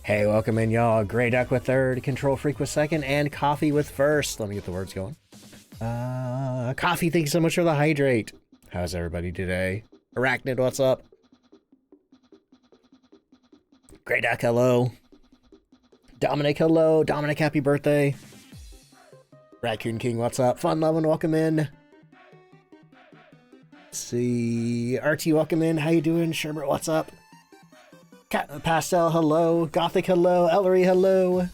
Hey, welcome in, y'all. Grey Duck with third, Control Freak with second, and Coffee with first. Let me get the words going. Coffee, thank you so much for the hydrate. How's everybody today? Arachnid, what's up? Grey Duck, hello. Dominic, hello. Dominic, happy birthday. Raccoon King, what's up? Fun loving, welcome in. Let's see. RT, welcome in. How you doing? Sherbert, what's up? Pastel, hello. Gothic, hello. Ellery, hello.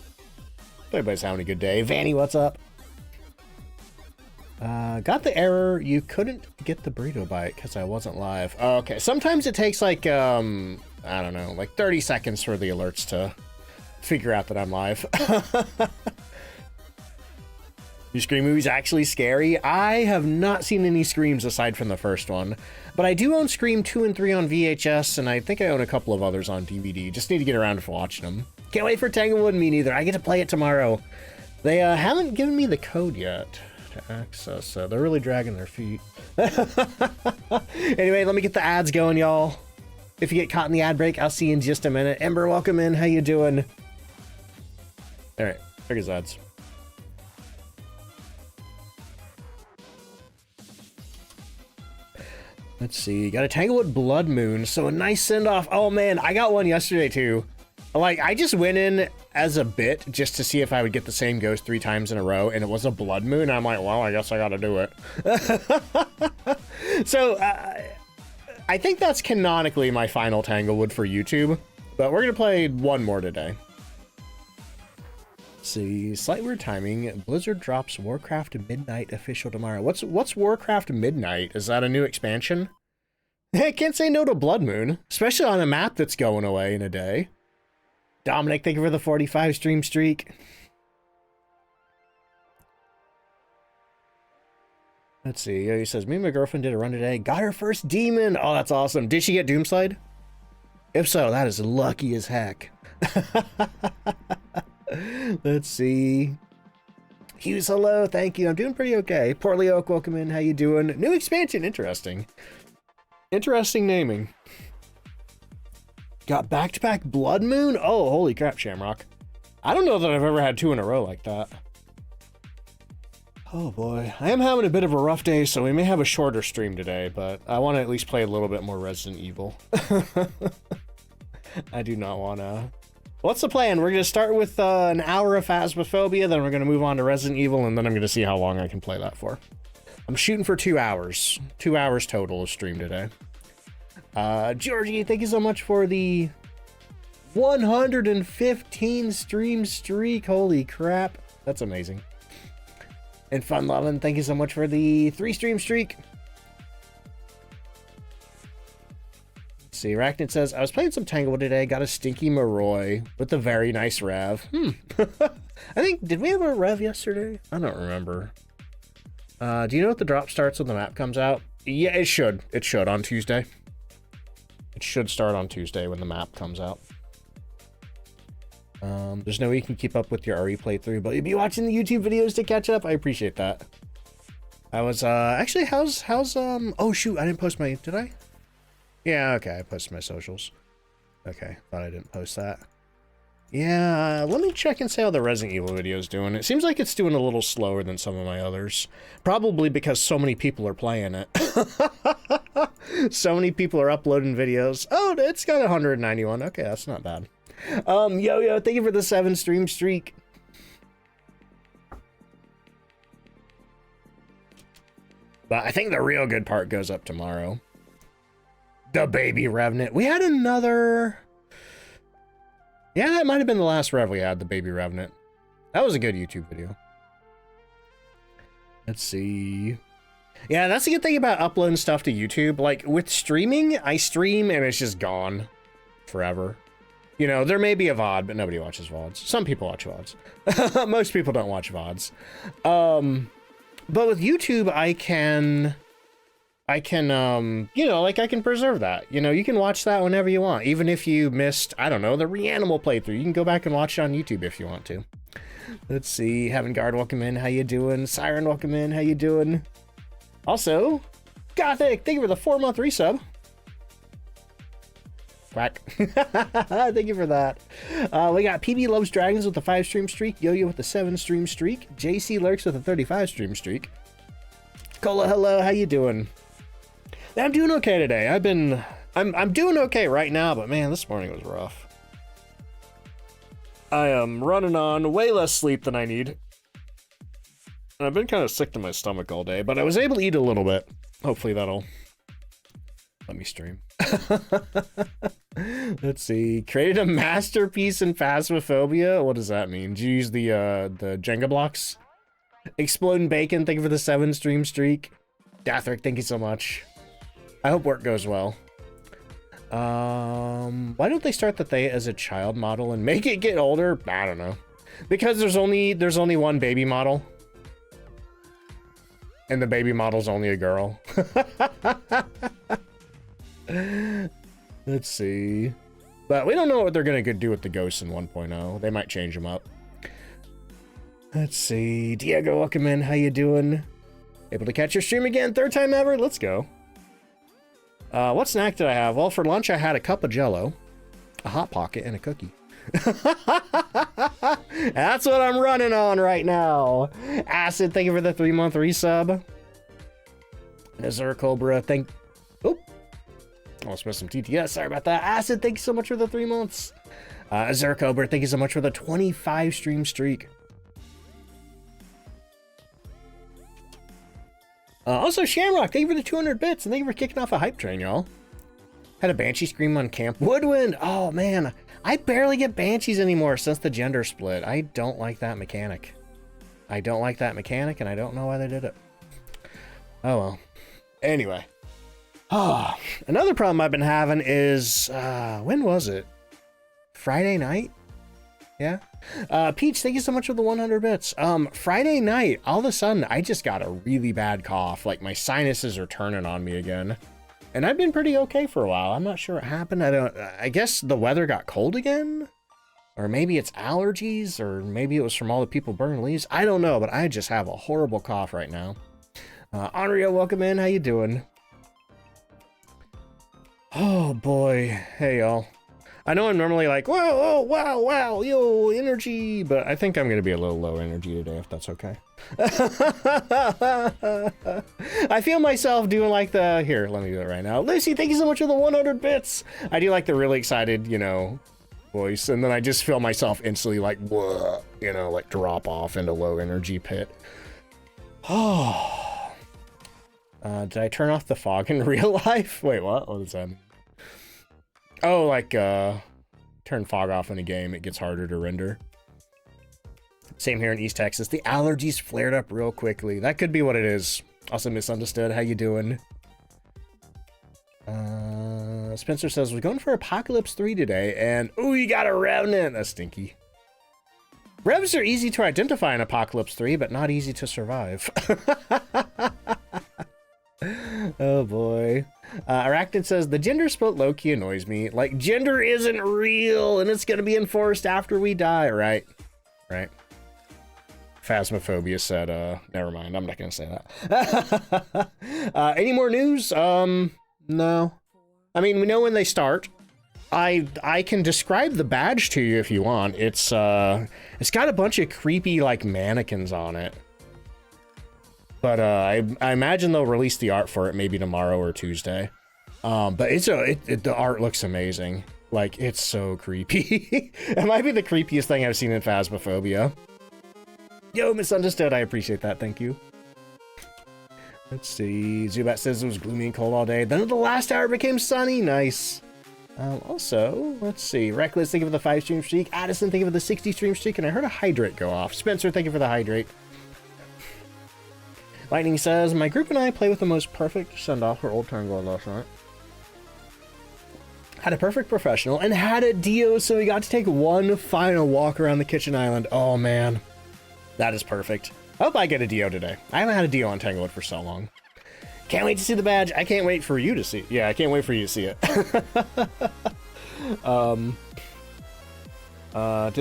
Everybody's having a good day. Vanny, what's up? Got the error. You couldn't get the burrito bite because I wasn't live. Oh, okay. Sometimes it takes like, I don't know, like 30 seconds for the alerts to figure out that I'm live. Your Scream movie's actually scary. I have not seen any Screams aside from the first one, but I do own Scream 2 and 3 on VHS, and I think I own a couple of others on DVD. Just need to get around to watching them. Can't wait for Tanglewood, me neither. I get to play it tomorrow. They haven't given me the code yet to access, so they're really dragging their feet. Anyway, let me get the ads going, y'all. If you get caught in the ad break, I'll see you in just a minute. Ember, welcome in. How you doing? All right, figures ads. Let's see, got a Tanglewood Blood Moon, so a nice send-off. Oh man, I got one yesterday too. Like, I just went in as a bit just to see if I would get the same ghost 3 times in a row, and it was a Blood Moon. I'm like, well, I guess I gotta do it. So, I think that's canonically my final Tanglewood for YouTube, but we're gonna play one more today. Let's see, slight weird timing. Blizzard drops Warcraft Midnight official tomorrow. What's Warcraft Midnight? Is that a new expansion? I can't say no to Blood Moon, especially on a map that's going away in a day. Dominic, thank you for the 45 stream streak. Let's see. He says, me and my girlfriend did a run today. Got her first demon. Oh, that's awesome. Did she get Doomslide? If so, that is lucky as heck. Let's see. Hughes, hello. Thank you. I'm doing pretty okay. Portly Oak, welcome in. How you doing? New expansion. Interesting. Interesting naming. Got back-to-back Blood Moon? Oh, holy crap, Shamrock. I don't know that I've ever had 2 in a row like that. Oh boy. I am having a bit of a rough day, so we may have a shorter stream today, but I want to at least play a little bit more Resident Evil. I do not want to... What's the plan? We're going to start with an hour of Phasmophobia, then we're going to move on to Resident Evil, and then I'm going to see how long I can play that for. I'm shooting for 2 hours. 2 hours total of stream today. Georgie, thank you so much for the 115 stream streak. Holy crap. That's amazing. And Fun Lovin', thank you so much for the 3 stream streak. Let's see, Arachnid says, I was playing some Tanglewood today, got a stinky Moroi with a very nice rev. I think, did we have a rev yesterday? I don't remember. Do you know what the drop starts when the map comes out? Yeah, it should. It should on Tuesday. It should start on Tuesday when the map comes out. There's no way you can keep up with your RE playthrough, but you'll be watching the YouTube videos to catch up. I appreciate that. I was, actually, how's, oh shoot, I didn't post my, did I? Yeah, okay, I posted my socials. Okay, thought I didn't post that. Yeah, let me check and see how the Resident Evil video is doing. It seems like it's doing a little slower than some of my others. Probably because so many people are playing it. So many people are uploading videos. Oh, it's got 191. Okay, that's not bad. Yo, thank you for the 7 stream streak. But I think the real good part goes up tomorrow. The baby Revenant. We had another... Yeah, that might have been the last rev we had, the baby Revenant. That was a good YouTube video. Let's see. Yeah, that's the good thing about uploading stuff to YouTube. Like, with streaming, I stream and it's just gone forever. You know, there may be a VOD, but nobody watches VODs. Some people watch VODs. Most people don't watch VODs. But with YouTube, I can, you know, like I can preserve that. You know, you can watch that whenever you want. Even if you missed, I don't know, the Reanimal playthrough, you can go back and watch it on YouTube if you want to. Let's see. Heaven Guard, welcome in. How you doing? Siren, welcome in. How you doing? Also, Gothic, thank you for the 4-month resub. Quack. Thank you for that. We got PB Loves Dragons with the 5 stream streak, Yo-Yo with the 7 stream streak, JC Lurks with a 35 stream streak. Cola, hello, how you doing? I'm doing okay today. I'm doing okay right now, but man, this morning was rough. I am running on way less sleep than I need. And I've been kind of sick to my stomach all day, but I was able to eat a little bit. Hopefully that'll let me stream. Let's see. Created a masterpiece in Phasmophobia. What does that mean? Did you use the Jenga blocks? Exploding Bacon, thank you for the 7 stream streak. Dathric, thank you so much. I hope work goes well. Why don't they start the Thea as a child model and make it get older? I don't know. Because there's only one baby model. And the baby model's only a girl. Let's see. But we don't know what they're gonna do with the ghosts in 1.0. They might change them up. Let's see. Diego, welcome in. How you doing? Able to catch your stream again? 3rd time ever? Let's go. What snack did I have? Well, for lunch I had a cup of Jell-O, a Hot Pocket, and a cookie. That's what I'm running on right now. Acid, thank you for the 3-month resub. Azure Cobra, oh, almost missed some TTS. Sorry about that. Acid, thank you so much for the 3 months. Azure Cobra, thank you so much for the 25 stream streak. Also, Shamrock, thank you for the 200 bits, and thank you for kicking off a hype train, y'all. Had a Banshee scream on Camp Woodwind. Oh, man. I barely get Banshees anymore since the gender split. I don't like that mechanic. I don't like that mechanic, and I don't know why they did it. Oh, well. Anyway. Oh, another problem I've been having is, when was it? Friday night? Yeah. Peach, thank you so much for the 100 bits. Friday night, all of a sudden, I just got a really bad cough. Like, my sinuses are turning on me again. And I've been pretty okay for a while. I'm not sure what happened. I guess the weather got cold again? Or maybe it's allergies, or maybe it was from all the people burning leaves. I don't know, but I just have a horrible cough right now. Anria, welcome in. How you doing? Oh, boy. Hey, y'all. I know I'm normally like, wow, oh, wow, yo, energy, but I think I'm going to be a little low energy today, if that's okay. I feel myself doing like the, here, let me do it right now. Lucy, thank you so much for the 100 bits. I do like the really excited, you know, voice, and then I just feel myself instantly like, whoa, you know, like drop off into low energy pit. Oh. Did I turn off the fog in real life? Wait, what? What does that mean? Oh, like, turn fog off in a game, it gets harder to render. Same here in East Texas. The allergies flared up real quickly. That could be what it is. Also misunderstood. How you doing? Spencer says, we're going for Apocalypse 3 today, and, ooh, you got a Revenant. That's stinky. Revs are easy to identify in Apocalypse 3, but not easy to survive. Oh, boy. Arachnid says, the gender split low-key annoys me. Like, gender isn't real, and it's gonna be enforced after we die, right? Right. Phasmophobia said, never mind, I'm not gonna say that. Any more news? No. I mean, we know when they start. I can describe the badge to you if you want. It's got a bunch of creepy, like, mannequins on it. But I imagine they'll release the art for it maybe tomorrow or Tuesday. But the art looks amazing. Like, it's so creepy. It might be the creepiest thing I've seen in Phasmophobia. Yo, misunderstood. I appreciate that. Thank you. Let's see. Zubat says it was gloomy and cold all day. Then the last hour became sunny. Nice. Also, let's see. Reckless, thank you for the 5 stream streak. Addison, thank you for the 60 stream streak. And I heard a hydrate go off. Spencer, thank you for the hydrate. Lightning says, my group and I play with the most perfect send-off for Old Tango last night. Had a perfect professional and had a Dio, so we got to take one final walk around the kitchen island. Oh, man. That is perfect. I hope I get a Dio today. I haven't had a Dio on Tanglewood for so long. Can't wait to see the badge. I can't wait for you to see it. Yeah, I can't wait for you to see it. Did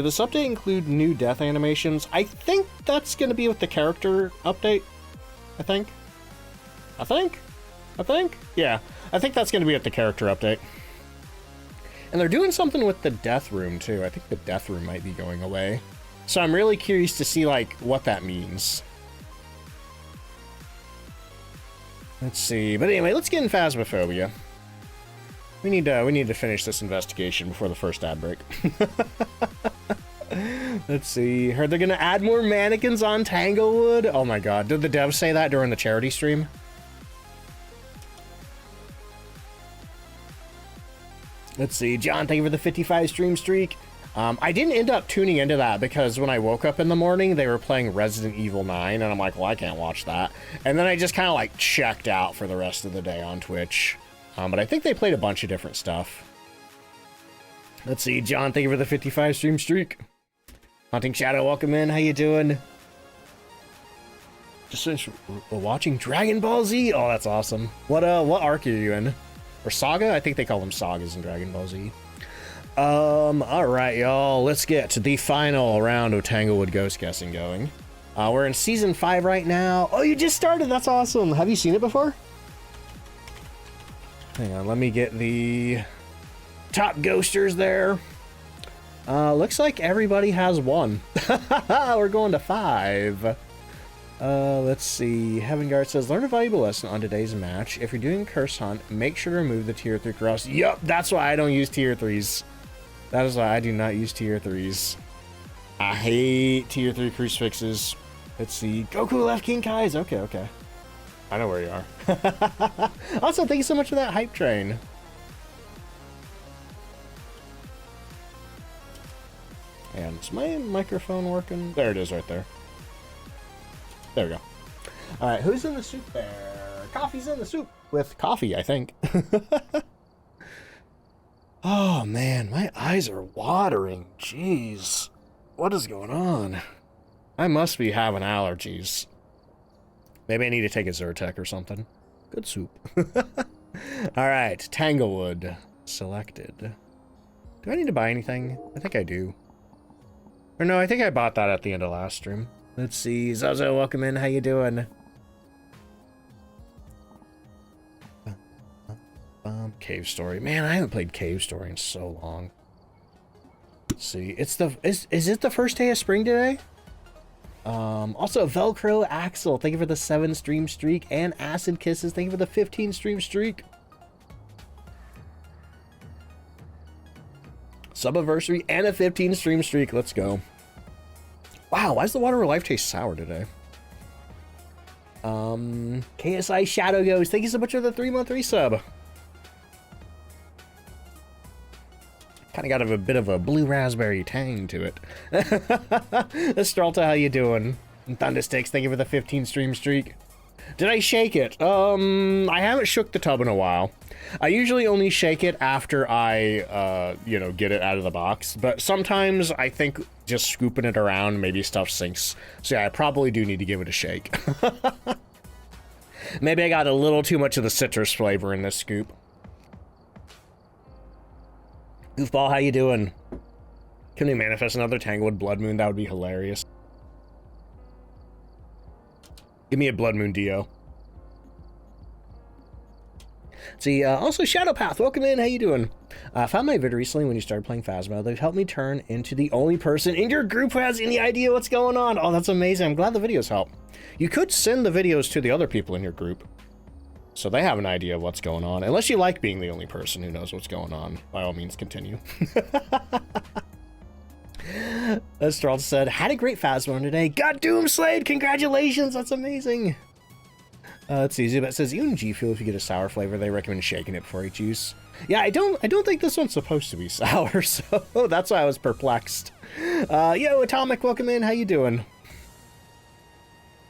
this update include new death animations? I think that's going to be with the character update. I think. Yeah, I think that's going to be at the character update. And they're doing something with the death room, too. I think the death room might be going away. So I'm really curious to see, like, what that means. Let's see. But anyway, let's get in Phasmophobia. We need to finish this investigation before the first ad break. Let's see. Heard they're gonna add more mannequins on Tanglewood. Oh my god. Did the devs say that during the charity stream? Let's see. John, thank you for the 55 stream streak. I didn't end up tuning into that because when I woke up in the morning, they were playing Resident Evil 9, and I'm like, well, I can't watch that. And then I just kind of like checked out for the rest of the day on Twitch. But I think they played a bunch of different stuff. Let's see. John, thank you for the 55 stream streak. Hunting Shadow, welcome in. How you doing? Just finished watching Dragon Ball Z. Oh, that's awesome. What arc are you in? Or Saga? I think they call them Sagas in Dragon Ball Z. Alright, y'all. Let's get to the final round of Tanglewood Ghost Guessing going. We're in Season 5 right now. Oh, you just started! That's awesome! Have you seen it before? Hang on, let me get the top ghosters there. Looks like everybody has one. We're going to 5. Let's see. Heaven Guard says, learn a valuable lesson on today's match. If you're doing Curse Hunt, make sure to remove the Tier 3 cross. Yup, that's why I don't use Tier 3s. That is why I do not use Tier 3s. I hate Tier 3 crucifixes. Let's see. Goku left King Kai's. Okay, okay. I know where you are. Also, thank you so much for that hype train. And is my microphone working? There it is right there. There we go. All right, who's in the soup there? Coffee's in the soup. With coffee, I think. Oh, man, my eyes are watering. Jeez. What is going on? I must be having allergies. Maybe I need to take a Zyrtec or something. Good soup. All right, Tanglewood selected. Do I need to buy anything? I think I do. Or no, I think I bought that at the end of last stream. Let's see. Zazo, welcome in. How you doing? Cave Story. Man, I haven't played Cave Story in so long. Let's see. It's the is it the first day of spring today? Also Velcro Axel, thank you for the 7 stream streak, and Acid Kisses, thank you for the 15 stream streak. Subiversary and a 15 stream streak. Let's go. Wow, why does the Water of Life taste sour today? KSI Shadow Goes, thank you so much for the 3-month resub. Kind of got a bit of a blue raspberry tang to it. Estralta, how you doing? And Thundersticks, thank you for the 15 stream streak. Did I shake it? I haven't shook the tub in a while. I usually only shake it after I, you know, get it out of the box. But sometimes I think just scooping it around, maybe stuff sinks. So yeah, I probably do need to give it a shake. Maybe I got a little too much of the citrus flavor in this scoop. Goofball, how you doing? Can we manifest another Tanglewood Blood Moon? That would be hilarious. Give me a Blood Moon Dio. See, also Shadowpath, welcome in, how you doing? I found my vid recently when you started playing Phasmo. They've helped me turn into the only person in your group who has any idea what's going on. Oh, that's amazing. I'm glad the videos help. You could send the videos to the other people in your group, so they have an idea of what's going on. Unless you like being the only person who knows what's going on, by all means, continue. Estralta said, had a great Phasmo today. Got Doom Slayed! Congratulations! That's amazing! Let's see. Zubat says, even G Fuel, if you get a sour flavor, they recommend shaking it before each use. Yeah, I don't think this one's supposed to be sour, so that's why I was perplexed. Yo, Atomic, welcome in. How you doing?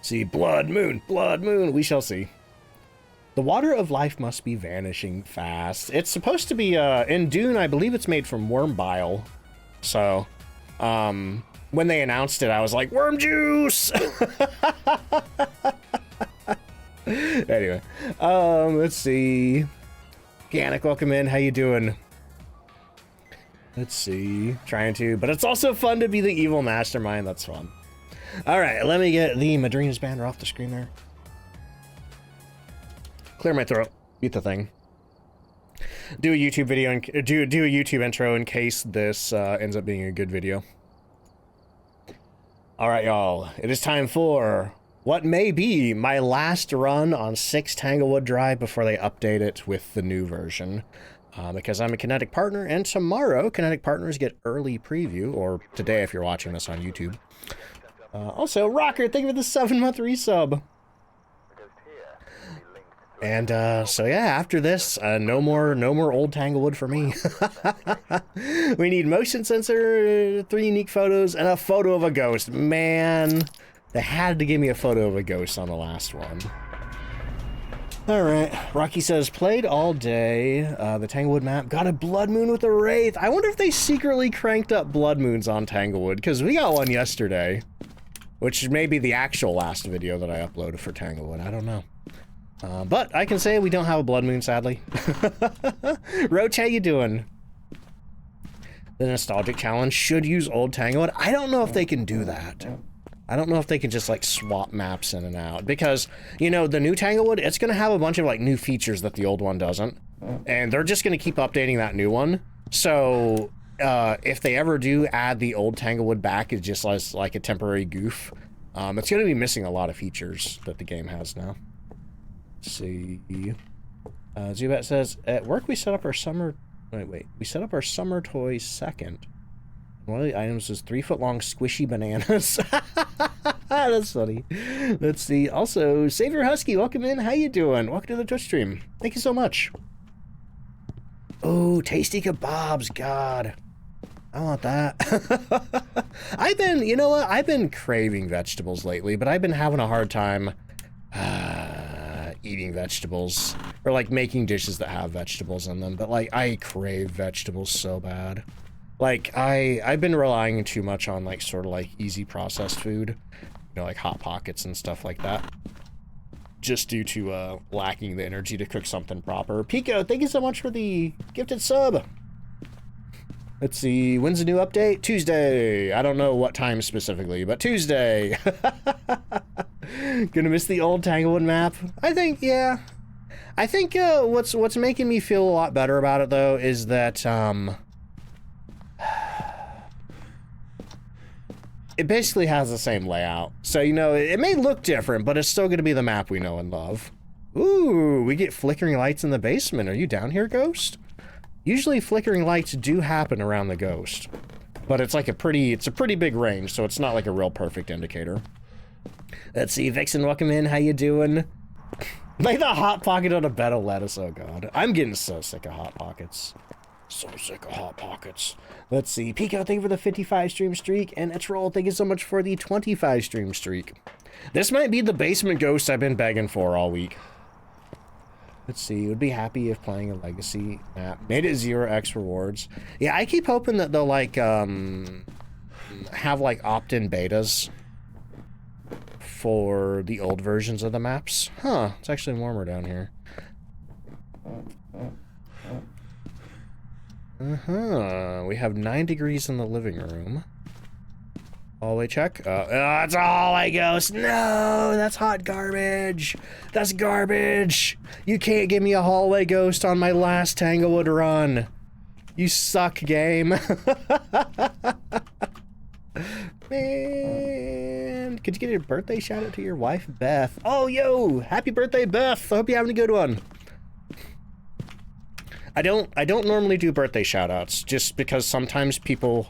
See, Blood Moon, we shall see. The Water of Life must be vanishing fast. It's supposed to be, in Dune, I believe it's made from worm bile. So, when they announced it, I was like, worm juice! Anyway, let's see. Ganik, welcome in. How you doing? Let's see. Trying to, but it's also fun to be the evil mastermind. That's fun. All right, let me get the Madrina's banner off the screen there. Clear my throat. Beat the thing. Do a YouTube video and do a YouTube intro in case this ends up being a good video. All right, y'all. It is time for what may be my last run on 6 Tanglewood Drive before they update it with the new version. Because I'm a Kinetic partner, and tomorrow Kinetic partners get early preview, or today if you're watching this on YouTube. Also, Rocker, thank you for the 7-month resub. And so yeah, after this, no more old Tanglewood for me. We need motion sensor, 3 unique photos, and a photo of a ghost. Man, they had to give me a photo of a ghost on the last one. Alright, Rocky says, played all day, the Tanglewood map, got a blood moon with a wraith. I wonder if they secretly cranked up blood moons on Tanglewood, because we got one yesterday. Which may be the actual last video that I uploaded for Tanglewood, I don't know. But I can say we don't have a blood moon, sadly. Roach, how you doing? The Nostalgic Challenge should use old Tanglewood. I don't know if they can do that. I don't know if they can just, like, swap maps in and out. Because, you know, the new Tanglewood, it's going to have a bunch of, like, new features that the old one doesn't. And they're just going to keep updating that new one. So, if they ever do add the old Tanglewood back, it's just as, like, a temporary goof. It's going to be missing a lot of features that the game has now. Let's see. Zubat says, at work we set up our summer... Wait. We set up our summer toys second. One of the items was 3-foot-long squishy bananas. That's funny. Let's see. Also, Savior Husky, welcome in. How you doing? Welcome to the Twitch stream. Thank you so much. Oh, tasty kebabs. God. I want that. You know what? I've been craving vegetables lately, but I've been having a hard time eating vegetables. Or, like, making dishes that have vegetables in them. But, like, I crave vegetables so bad. Like, I've been relying too much on, like, sort of, like, easy processed food. You know, like Hot Pockets and stuff like that. Just due to, lacking the energy to cook something proper. Pico, thank you so much for the gifted sub! Let's see, when's the new update? Tuesday! I don't know what time specifically, but Tuesday! Gonna miss the old Tanglewood map? I think, yeah. I think, what's making me feel a lot better about it, though, is that, it basically has the same layout. So, you know, it may look different, but it's still going to be the map we know and love. Ooh, we get flickering lights in the basement. Are you down here, Ghost? Usually flickering lights do happen around the Ghost. But it's like a pretty big range, so it's not like a real perfect indicator. Let's see, Vixen, welcome in. How you doing? Like the Hot Pocket on a bed of lettuce. Oh, God. I'm getting so sick of Hot Pockets. So sick of Hot Pockets. Let's see. Pico, thank you for the 55 stream streak. And Etrol, thank you so much for the 25 stream streak. This might be the basement ghost I've been begging for all week. Let's see. Would be happy if playing a legacy map made it 0x rewards. Yeah, I keep hoping that they'll, like, have, like, opt-in betas for the old versions of the maps. Huh. It's actually warmer down here. We have 9 degrees in the living room. Hallway check. It's a hallway ghost. No, that's hot garbage. That's garbage. You can't give me a hallway ghost on my last Tanglewood run. You suck, game. Man, could you get a birthday shout out to your wife, Beth? Oh, yo, happy birthday, Beth. I hope you're having a good one. I don't normally do birthday shoutouts just because sometimes people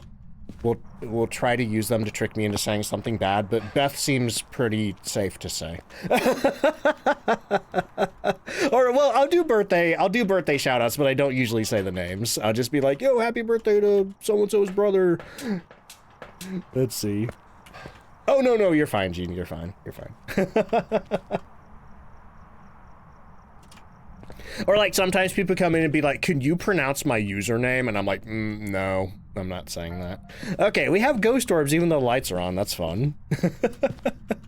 will try to use them to trick me into saying something bad, but Beth seems pretty safe to say. Or well, I'll do birthday shoutouts, but I don't usually say the names. I'll just be like, "Yo, happy birthday to so-and-so's brother." Let's see. Oh no, you're fine, Gene. You're fine. You're fine. Or, like, sometimes people come in and be like, can you pronounce my username? And I'm like, no, I'm not saying that. Okay, we have ghost orbs even though the lights are on. That's fun.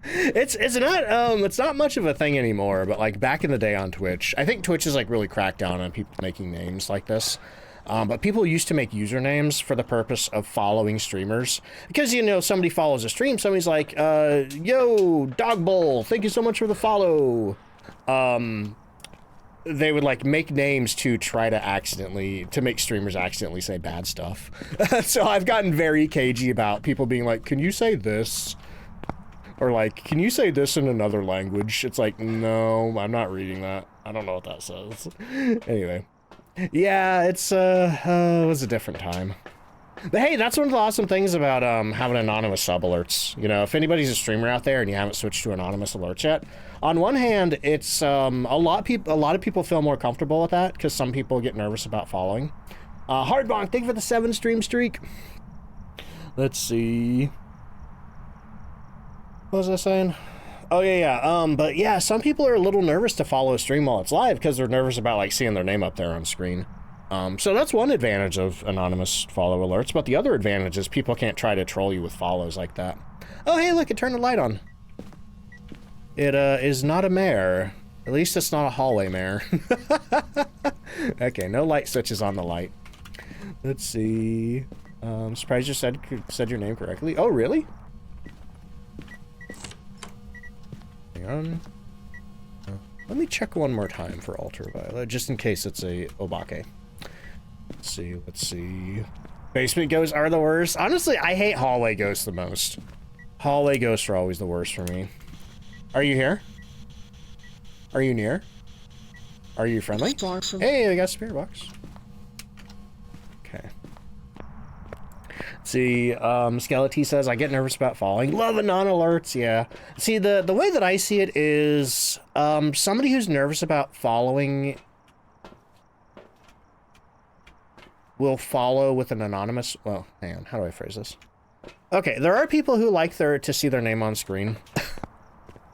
It's not much of a thing anymore, but, like, back in the day on Twitch, I think Twitch is, like, really cracked down on people making names like this. But people used to make usernames for the purpose of following streamers. Because, you know, somebody follows a stream, somebody's like, yo, Dog Bowl, thank you so much for the follow. they would like make names to try to make streamers accidentally say bad stuff. So I've gotten very cagey about people being like, can you say this? Or like, can you say this in another language? It's like, no, I'm not reading that. I don't know what that says. Anyway. Yeah, it was a different time. But hey, that's one of the awesome things about having anonymous sub alerts. You know, if anybody's a streamer out there and you haven't switched to anonymous alerts yet, on one hand, it's a lot of people feel more comfortable with that because some people get nervous about following. Hardbonk, thank you for the 7 stream streak. Let's see. What was I saying? Oh yeah. But yeah, some people are a little nervous to follow a stream while it's live because they're nervous about like seeing their name up there on screen. So that's one advantage of anonymous follow alerts, but the other advantage is people can't try to troll you with follows like that. Oh, hey, look, it turned the light on. It, is not a mare. At least it's not a hallway mare. Okay, no light switches on the light. Let's see. Surprised you said your name correctly. Oh, really? Hang on. Let me check one more time for ultraviolet, just in case it's a obake. Let's see. Basement ghosts are the worst. Honestly, I hate hallway ghosts the most. Hallway ghosts are always the worst for me. Are you here? Are you near? Are you friendly? Hey, I got a spirit box. Okay. Let's see, Skeleton says, I get nervous about falling. Love anon alerts, yeah. See, the way that I see it is, somebody who's nervous about following will follow with an anonymous, well, hang on, how do I phrase this? Okay, there are people who like to see their name on screen.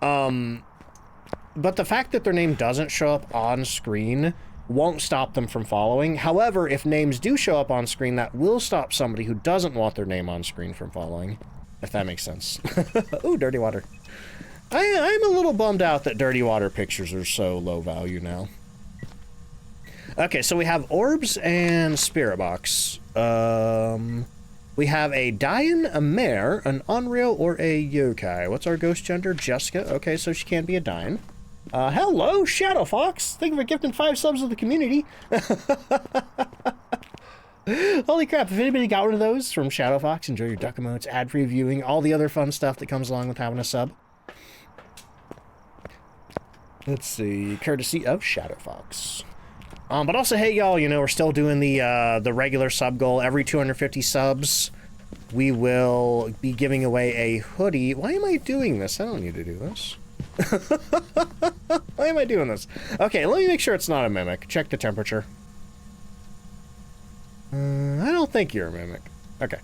But the fact that their name doesn't show up on screen won't stop them from following. However, if names do show up on screen, that will stop somebody who doesn't want their name on screen from following, if that makes sense. Ooh, dirty water. I'm a little bummed out that dirty water pictures are so low value now. Okay, so we have orbs and spirit box. We have a Dian, a mare, an unreal, or a yokai. What's our ghost gender? Jessica. Okay, so she can be a Dian. Hello, Shadow Fox. Thank you for gifting 5 subs to the community. Holy crap, if anybody got one of those from Shadow Fox, enjoy your duck emotes, ad-free viewing, all the other fun stuff that comes along with having a sub. Let's see, courtesy of Shadow Fox. But also, hey y'all, you know, we're still doing the regular sub goal. Every 250 subs, we will be giving away a hoodie. Why am I doing this? I don't need to do this. Why am I doing this? Okay, let me make sure it's not a mimic. Check the temperature. I don't think you're a mimic. Okay.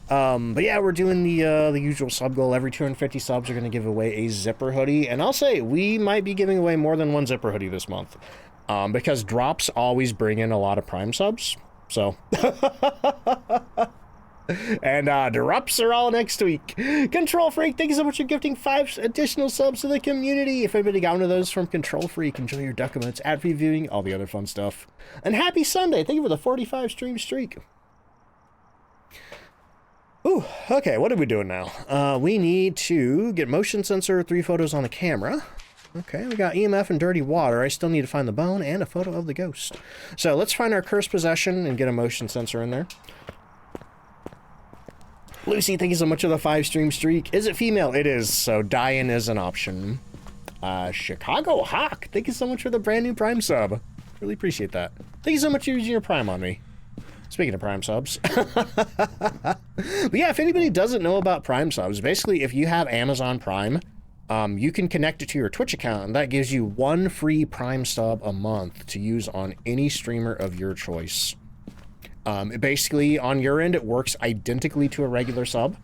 But yeah, we're doing the usual sub goal. Every 250 subs are going to give away a zipper hoodie. And I'll say, we might be giving away more than one zipper hoodie this month. Because drops always bring in a lot of Prime subs. So... And drops are all next week. Control Freak, thank you so much for gifting 5 additional subs to the community. If anybody got one of those from Control Freak, enjoy your duck emotes, ad-free viewing, all the other fun stuff. And happy Sunday. Thank you for the 45 stream streak. Ooh, okay, what are we doing now? We need to get motion sensor, 3 photos on the camera. Okay, we got EMF and dirty water. I still need to find the bone and a photo of the ghost. So let's find our cursed possession and get a motion sensor in there. Lucy, thank you so much for the 5 stream streak. Is it female? It is, so Dian is an option. Chicago Hawk, thank you so much for the brand new Prime sub. Really appreciate that. Thank you so much for using your Prime on me. Speaking of Prime subs. But yeah, if anybody doesn't know about Prime subs, basically if you have Amazon Prime, you can connect it to your Twitch account, and that gives you 1 free Prime sub a month to use on any streamer of your choice. Basically, on your end, it works identically to a regular sub.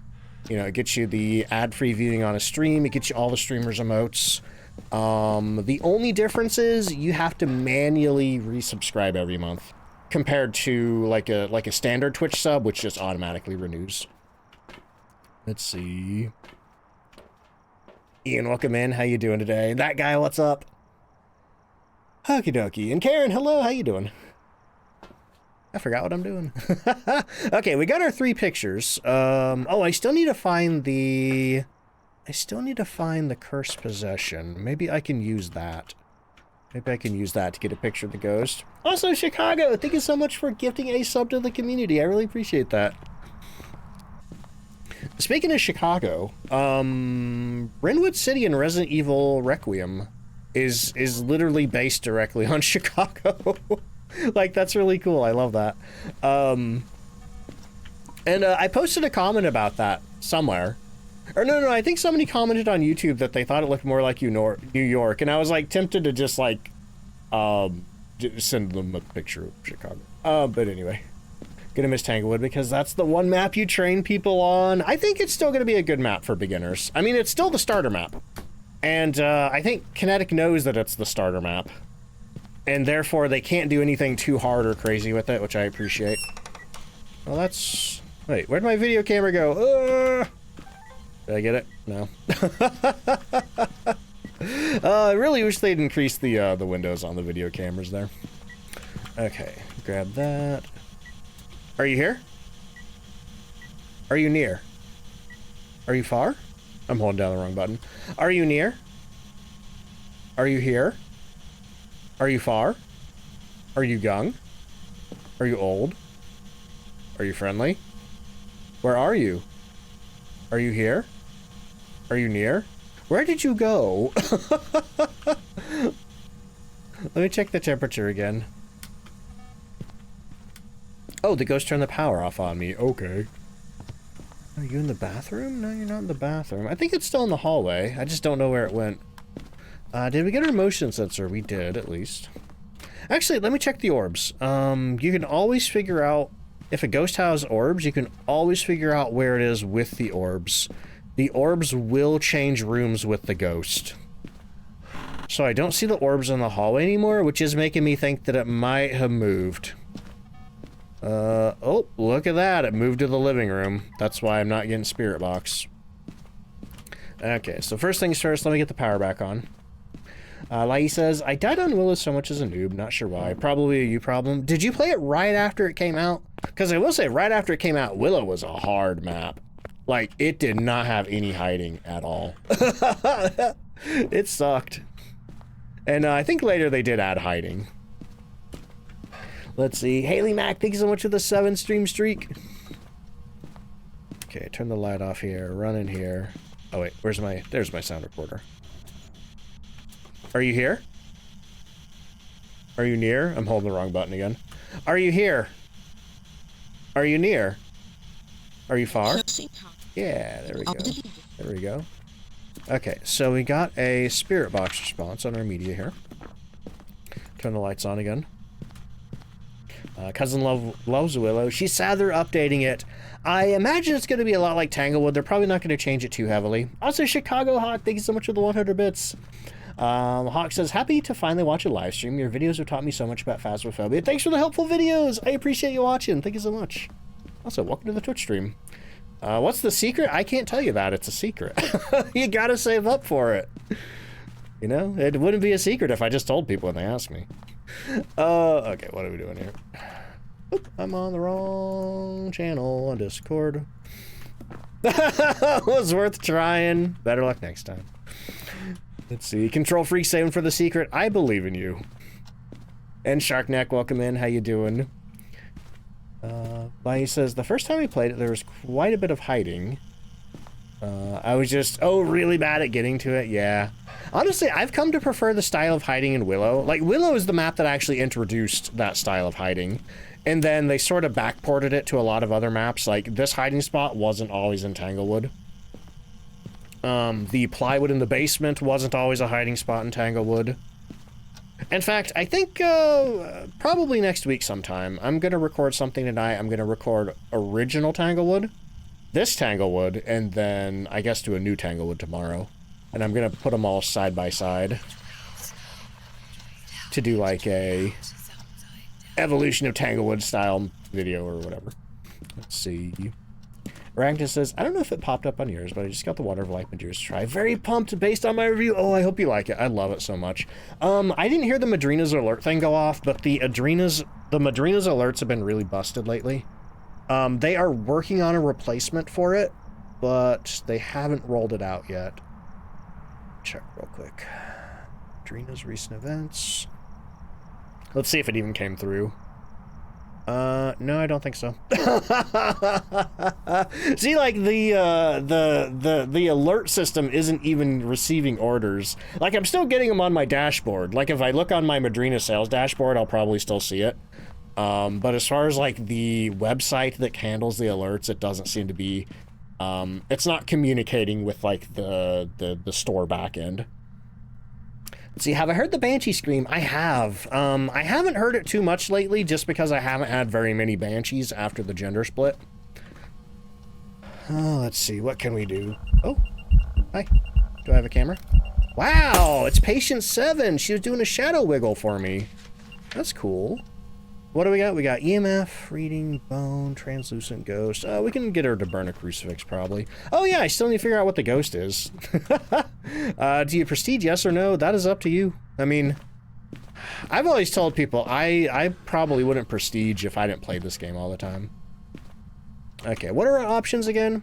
You know, it gets you the ad-free viewing on a stream, it gets you all the streamers' emotes. The only difference is you have to manually resubscribe every month, compared to like a standard Twitch sub, which just automatically renews. Let's see. Ian, welcome in. How you doing today? That guy, what's up? Okie dokie. And Karen, hello. How you doing? I forgot what I'm doing. Okay, we got our 3 pictures. Oh, I still need to find the cursed possession. Maybe I can use that. Maybe I can use that to get a picture of the ghost. Also, Chicago, thank you so much for gifting a sub to the community. I really appreciate that. Speaking of Chicago, Renwood City in Resident Evil Requiem is literally based directly on Chicago. Like, that's really cool. I love that. And I posted a comment about that somewhere. Or no, I think somebody commented on YouTube that they thought it looked more like New York, and I was like tempted to just like send them a picture of Chicago. But anyway, gonna miss Tanglewood because that's the one map you train people on. I think it's still gonna be a good map for beginners. I mean, it's still the starter map, and I think Kinetic knows that it's the starter map, and therefore they can't do anything too hard or crazy with it, which I appreciate. Well, that's... Wait, where'd my video camera go? Did I get it? No. I really wish they'd increase the windows on the video cameras there. Okay, grab that. Are you here? Are you near? Are you far? I'm holding down the wrong button. Are you near? Are you here? Are you far? Are you young? Are you old? Are you friendly? Where are you? Are you here? Are you near? Where did you go? Let me check the temperature again. Oh, the ghost turned the power off on me. Okay. Are you in the bathroom? No, you're not in the bathroom. I think it's still in the hallway. I just don't know where it went. Did we get our motion sensor? We did, at least. Actually, let me check the orbs. You can always figure out... If a ghost has orbs, you can always figure out where it is with the orbs. The orbs will change rooms with the ghost. So I don't see the orbs in the hallway anymore, which is making me think that it might have moved. Oh, look at that. It moved to the living room. That's why I'm not getting Spirit Box. Okay, so first things first, let me get the power back on. Lai says, I died on Willow so much as a noob, not sure why. Probably a you problem. Did you play it right after it came out? Because I will say, right after it came out, Willow was a hard map. Like, it did not have any hiding at all. It sucked. And I think later they did add hiding. Let's see. Haley Mac, thank you so much for the 7-stream streak. Okay, turn the light off here. Run in here. Oh, wait. There's my sound recorder. Are you here? Are you near? I'm holding the wrong button again. Are you here? Are you near? Are you far? Yeah, there we go. There we go. Okay, so we got a Spirit Box response on our media here. Turn the lights on again. Cousin loves Willow. She's sad they're updating it. I imagine it's going to be a lot like Tanglewood. They're probably not going to change it too heavily. Also, Chicago Hawk, thank you so much for the 100 bits. Hawk says, happy to finally watch a live stream. Your videos have taught me so much about Phasmophobia. Thanks for the helpful videos. I appreciate you watching. Thank you so much. Also, welcome to the Twitch stream. What's the secret? I can't tell you that. It's a secret. You gotta save up for it. You know, it wouldn't be a secret if I just told people when they asked me. Okay, what are we doing here? Oop, I'm on the wrong channel on Discord. Was worth trying. Better luck next time. Let's see. Control Freak saving for the secret. I believe in you. And Sharkneck, welcome in. How you doing? He says, the first time we played it, there was quite a bit of hiding. I was just, really bad at getting to it. Yeah. Honestly, I've come to prefer the style of hiding in Willow. Like, Willow is the map that actually introduced that style of hiding. And then they sort of backported it to a lot of other maps. Like, this hiding spot wasn't always in Tanglewood. The plywood in the basement wasn't always a hiding spot in Tanglewood. In fact, I think probably next week sometime, I'm going to record something tonight. I'm going to record original Tanglewood, this Tanglewood, and then I guess do a new Tanglewood tomorrow. And I'm going to put them all side by side to do like a evolution of Tanglewood style video or whatever. Let's see. Ragnar says, I don't know if it popped up on yours, but I just got the Water of Life Maduras to try. Very pumped based on my review. Oh, I hope you like it. I love it so much. I didn't hear the Madrina's alert thing go off, but the Madrina's alerts have been really busted lately. They are working on a replacement for it, but they haven't rolled it out yet. Check real quick. Madrina's recent events. Let's see if it even came through. No, I don't think so. See, like, the alert system isn't even receiving orders. Like, I'm still getting them on my dashboard. Like, if I look on my Madrina sales dashboard, I'll probably still see it. But as far as, like, the website that handles the alerts, it doesn't seem to be, it's not communicating with, like, the store backend. Let's see, have I heard the Banshee scream? I have. I haven't heard it too much lately just because I haven't had very many Banshees after the gender split. Oh, let's see, what can we do? Oh, hi. Do I have a camera? Wow, it's Patient 7. She was doing a shadow wiggle for me. That's cool. What do we got? We got EMF, reading, bone, translucent ghost. We can get her to burn a crucifix, probably. Oh, yeah, I still need to figure out what the ghost is. Do you prestige, yes or no? That is up to you. I mean, I've always told people I probably wouldn't prestige if I didn't play this game all the time. Okay, what are our options again?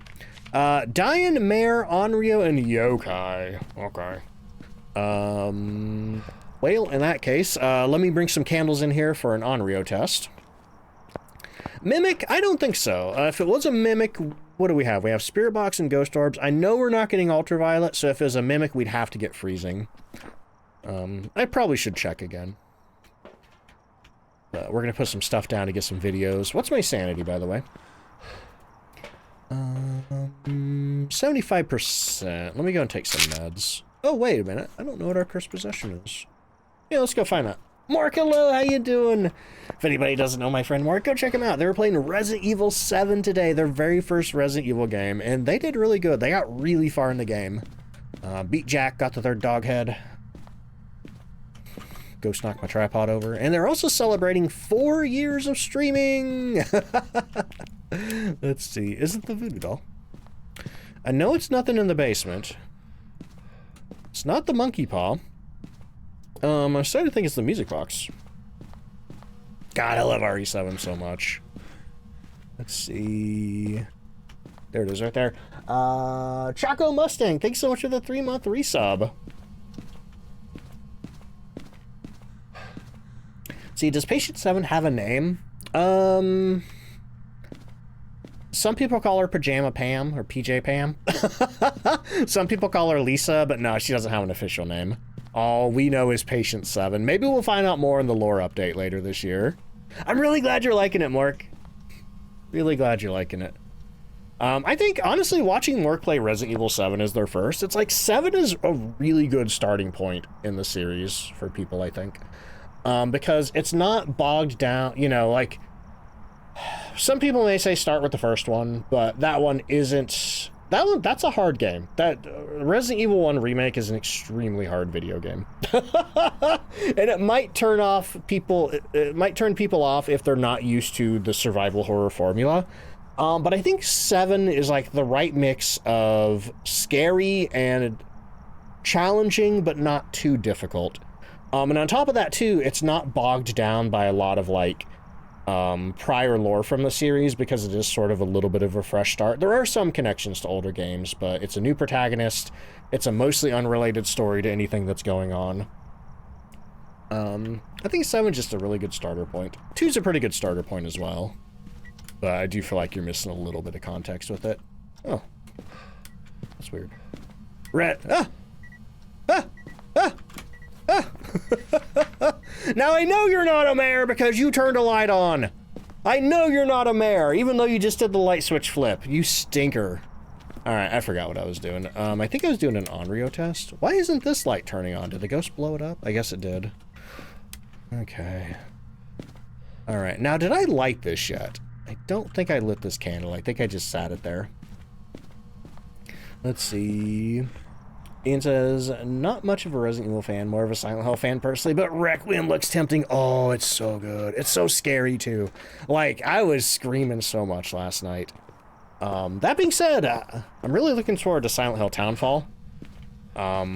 Dian, Mare, Onryo, and Yokai. Okay. Well, in that case, let me bring some candles in here for an Onryo test. Mimic? I don't think so. If it was a Mimic, what do we have? We have Spirit Box and Ghost Orbs. I know we're not getting Ultraviolet, so if it was a Mimic, we'd have to get Freezing. I probably should check again. We're going to put some stuff down to get some videos. What's my sanity, by the way? 75%. Let me go and take some meds. Oh, wait a minute. I don't know what our cursed possession is. Yeah, let's go find out. Mark, hello, how you doing? If anybody doesn't know my friend Mark, go check him out. They were playing Resident Evil 7 today, their very first Resident Evil game, and they did really good. They got really far in the game. Beat Jack, got the 3rd dog head. Ghost knocked my tripod over. And they're also celebrating 4 years of streaming! Let's see, is it the voodoo doll? I know it's nothing in the basement. It's not the monkey paw. I'm starting to think it's the music box. God, I love RE7 so much. Let's see. There it is right there. Chaco Mustang, thanks so much for the 3-month resub. See, does Patient 7 have a name? Some people call her Pajama Pam, or PJ Pam. Some people call her Lisa, but no, she doesn't have an official name. All we know is Patient 7. Maybe we'll find out more in the lore update later this year. I'm really glad you're liking it, Mark. Really glad you're liking it. I think, honestly, watching Mark play Resident Evil 7 as their first, it's like 7 is a really good starting point in the series for people, I think. Because it's not bogged down, you know, like, some people may say start with the first one, but that one isn't... That's a hard game. That Resident Evil 1 Remake is an extremely hard video game. And it might turn off people, it might turn people off if they're not used to the survival horror formula. But I think 7 is like the right mix of scary and challenging, but not too difficult. And on top of that too, it's not bogged down by a lot of like prior lore from the series, because it is sort of a little bit of a fresh start. There are some connections to older games, but it's a new protagonist. It's a mostly unrelated story to anything that's going on. I think 7's just a really good starter point. 2's a pretty good starter point as well, but I do feel like you're missing a little bit of context with it. Oh, that's weird. Red. Ah! Ah! Ah! Ah. Now I know you're not a mare because you turned a light on. I know you're not a mare, even though you just did the light switch flip. You stinker. Alright, I forgot what I was doing. I think I was doing an Onryo test. Why isn't this light turning on? Did the ghost blow it up? I guess it did. Okay. Alright, now did I light this yet? I don't think I lit this candle. I think I just sat it there. Let's see... Ian says, not much of a Resident Evil fan, more of a Silent Hill fan personally, but Requiem looks tempting. Oh, it's so good. It's so scary, too. Like, I was screaming so much last night. That being said, I'm really looking forward to Silent Hill Townfall,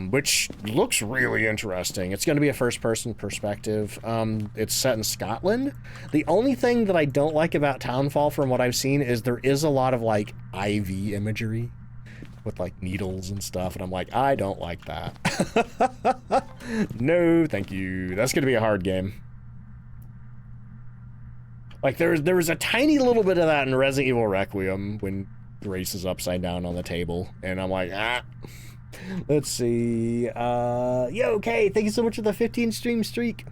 which looks really interesting. It's going to be a first-person perspective. It's set in Scotland. The only thing that I don't like about Townfall, from what I've seen, is there is a lot of, like, IV imagery. with like needles and stuff, and I'm like, I don't like that. No, thank you. That's gonna be a hard game. Like there was a tiny little bit of that in Resident Evil Requiem when Grace is upside down on the table, and I'm like, ah. Let's see. Yo, okay, thank you so much for the 15 stream streak.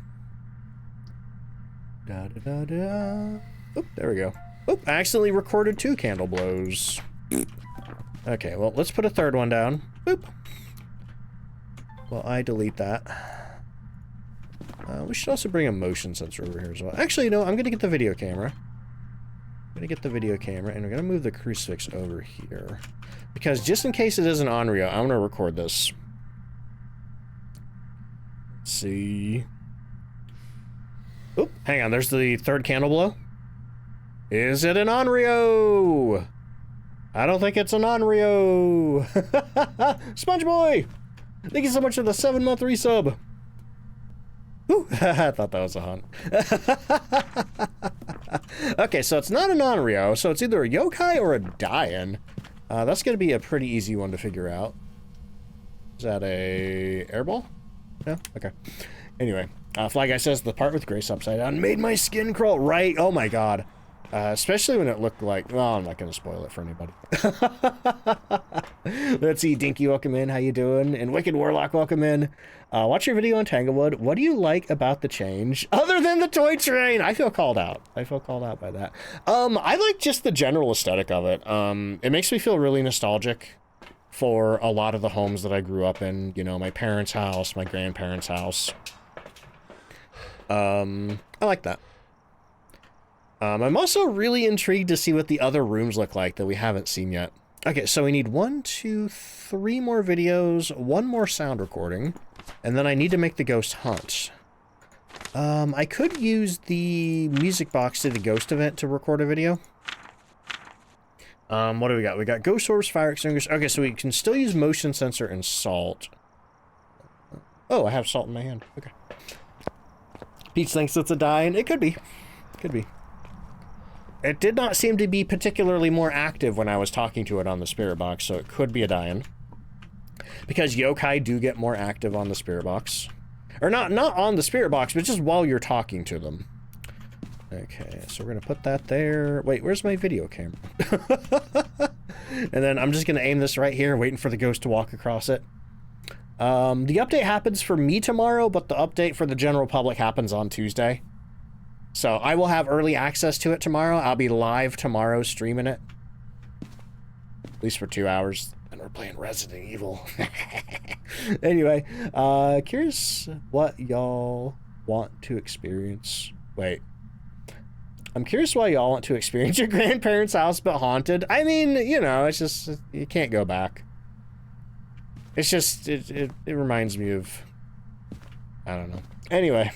Da da da da. Oop, there we go. Oop, I accidentally recorded 2 candle blows. Okay, well, let's put a third one down. Boop. Well, I delete that. We should also bring a motion sensor over here as well. Actually, no, I'm gonna get the video camera. I'm gonna get the video camera, and we're gonna move the crucifix over here. Because just in case it isn't Onryo, I'm gonna record this. Let's see. Oop, hang on, there's the third candle blow. Is it an Onryo? I don't think it's an Onryo. Sponge Boy! Thank you so much for the 7-month resub. Ooh, I thought that was a hunt. Okay, so it's not an Onryo, so it's either a yokai or a Dian. That's gonna be a pretty easy one to figure out. Is that a airball? No? Okay. Anyway, Fly Guy says the part with Grace upside down made my skin crawl. Right? Oh my god. Especially when it looked like... Well, I'm not gonna spoil it for anybody. Let's see, Dinky, welcome in. How you doing? And Wicked Warlock, welcome in. Watch your video on Tanglewood. What do you like about the change? Other than the toy train! I feel called out. I feel called out by that. I like just the general aesthetic of it. It makes me feel really nostalgic for a lot of the homes that I grew up in. You know, my parents' house, my grandparents' house. I like that. I'm also really intrigued to see what the other rooms look like that we haven't seen yet. Okay, so we need 1, 2, 3 more videos, 1 more sound recording, and then I need to make the ghost hunt. I could use the music box to the ghost event to record a video. What do we got? We got ghost orbs, fire extinguishers. Okay, so we can still use motion sensor and salt. Oh, I have salt in my hand. Okay. Peach thinks it's a Dian. It could be. Could be. It did not seem to be particularly more active when I was talking to it on the spirit box, so it could be a Dian. Because yokai do get more active on the spirit box. Or not on the spirit box, but just while you're talking to them. Okay, so we're gonna put that there. Wait, where's my video camera? And then I'm just gonna aim this right here, waiting for the ghost to walk across it. The update happens for me tomorrow, but the update for the general public happens on Tuesday. So I will have early access to it tomorrow. I'll be live tomorrow streaming it. At least for 2 hours. And we're playing Resident Evil. Anyway, curious what y'all want to experience. Wait. I'm curious why y'all want to experience your grandparents' house but haunted. I mean, you know, it's just, you can't go back. It's just, it reminds me of, I don't know. Anyway.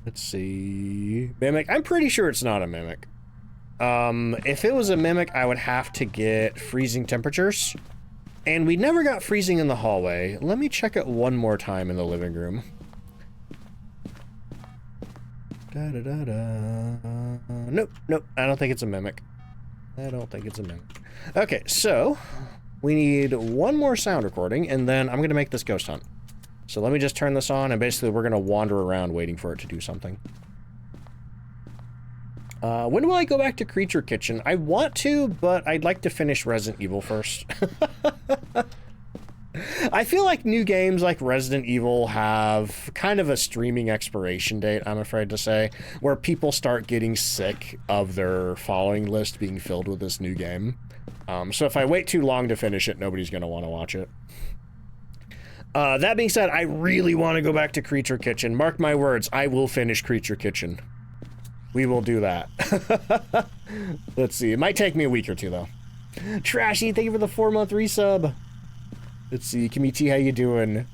Let's see. Mimic. I'm pretty sure it's not a mimic. If it was a mimic, I would have to get freezing temperatures. And we never got freezing in the hallway. Let me check it one more time in the living room. Nope, nope. I don't think it's a mimic. I don't think it's a mimic. Okay, so we need 1 more sound recording, and then I'm gonna make this ghost hunt. So let me just turn this on, and basically we're gonna wander around waiting for it to do something. When will I go back to Creature Kitchen? I want to, but I'd like to finish Resident Evil first. I feel like new games like Resident Evil have kind of a streaming expiration date, I'm afraid to say, where people start getting sick of their following list being filled with this new game. So if I wait too long to finish it, nobody's gonna want to watch it. That being said, I really want to go back to Creature Kitchen. Mark my words, I will finish Creature Kitchen. We will do that. Let's see. It might take me a week or two, though. Trashy, thank you for the 4-month resub. Let's see. Kimichi, how you doing?